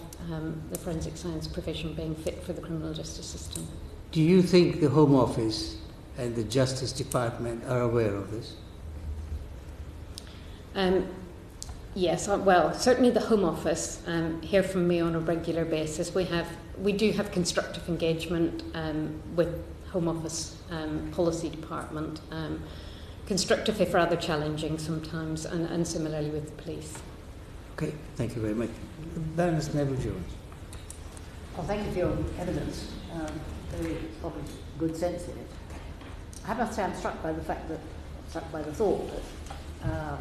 the forensic science provision being fit for the criminal justice system. Do you think the Home Office and the Justice Department are aware of this? Yes, well, certainly the Home Office hear from me on a regular basis. We do have constructive engagement with Home Office Policy Department. Constructive if rather challenging sometimes, and similarly with the police. Okay, thank you very much. Baroness Neville-Jones. Well, thank you for your evidence. Very probably good sense in it. I must say I'm struck by the thought that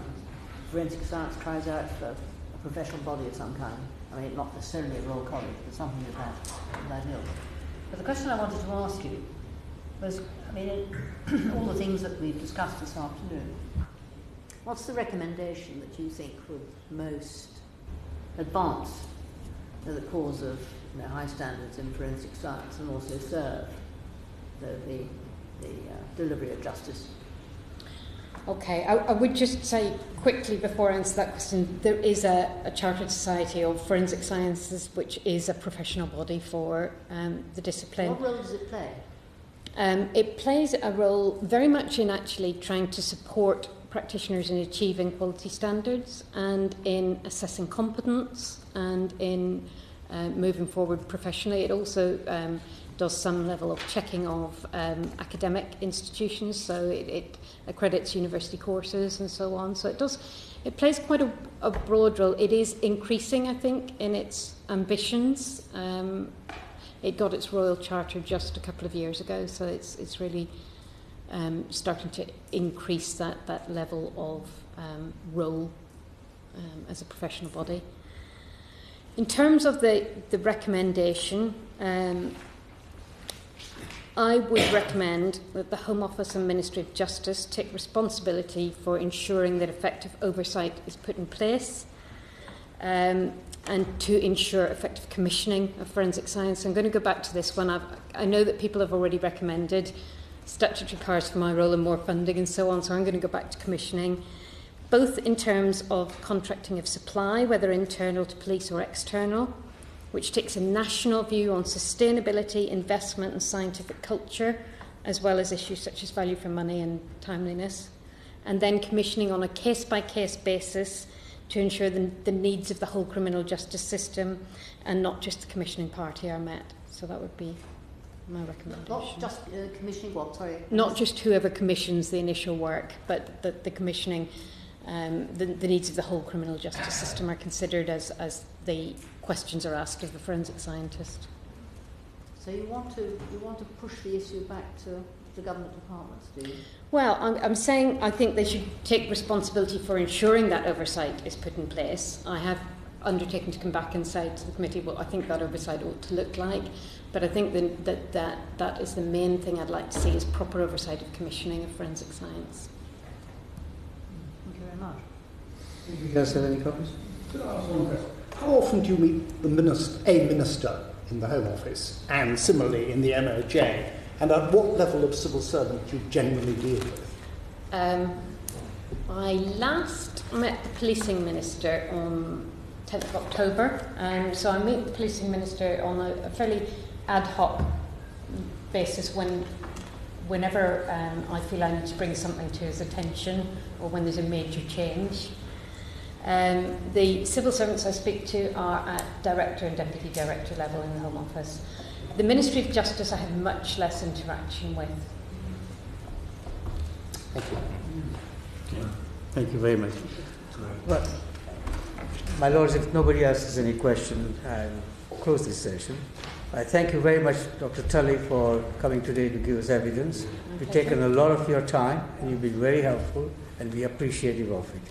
forensic science cries out for a professional body of some kind. I mean, not necessarily a Royal College, but something of that ilk. But the question I wanted to ask you was, I mean, all the things that we've discussed this afternoon, what's the recommendation that you think would most advance the cause of high standards in forensic science and also serve the delivery of justice? Okay, I would just say quickly before I answer that question, there is a Chartered Society of Forensic Sciences, which is a professional body for the discipline. What role does it play? It plays a role very much in actually trying to support practitioners in achieving quality standards and in assessing competence and in moving forward professionally. It also does some level of checking of academic institutions, so it accredits university courses and so on. So it plays quite a broad role. It is increasing, I think, in its ambitions. It got its Royal Charter just a couple of years ago, so it's really starting to increase that level of role as a professional body. In terms of the recommendation, I would recommend that the Home Office and Ministry of Justice take responsibility for ensuring that effective oversight is put in place and to ensure effective commissioning of forensic science. I'm going to go back to this one. I know that people have already recommended statutory powers for my role and more funding and so on, so I'm going to go back to commissioning, both in terms of contracting of supply, whether internal to police or external, which takes a national view on sustainability, investment and scientific culture, as well as issues such as value for money and timeliness, and then commissioning on a case-by-case basis to ensure the needs of the whole criminal justice system and not just the commissioning party are met. So that would be my recommendation. Not just commissioning what, sorry? Not just whoever commissions the initial work, but the commissioning, the needs of the whole criminal justice system are considered as the questions are asked of the forensic scientist. So you want to push the issue back to the government departments, do you? Well, I'm saying I think they should take responsibility for ensuring that oversight is put in place. I have undertaken to come back and say to the committee what I think that oversight ought to look like, but I think that is the main thing I'd like to see is proper oversight of commissioning of forensic science. Thank you very much. You guys have any comments? How often do you meet a minister in the Home Office and similarly in the MOJ? And at what level of civil servant do you generally deal with? I last met the policing minister on 10th of October, so I meet the policing minister on a fairly ad hoc basis whenever I feel I need to bring something to his attention or when there's a major change. The civil servants I speak to are at director and deputy director level in the Home Office. The Ministry of Justice I have much less interaction with. Thank you. Thank you very much. Well, my lords, if nobody else has any question, I'll close this session. I thank you very much, Dr. Tully, for coming today to give us evidence. You've taken a lot of your time and you've been very helpful, and we are appreciative of it.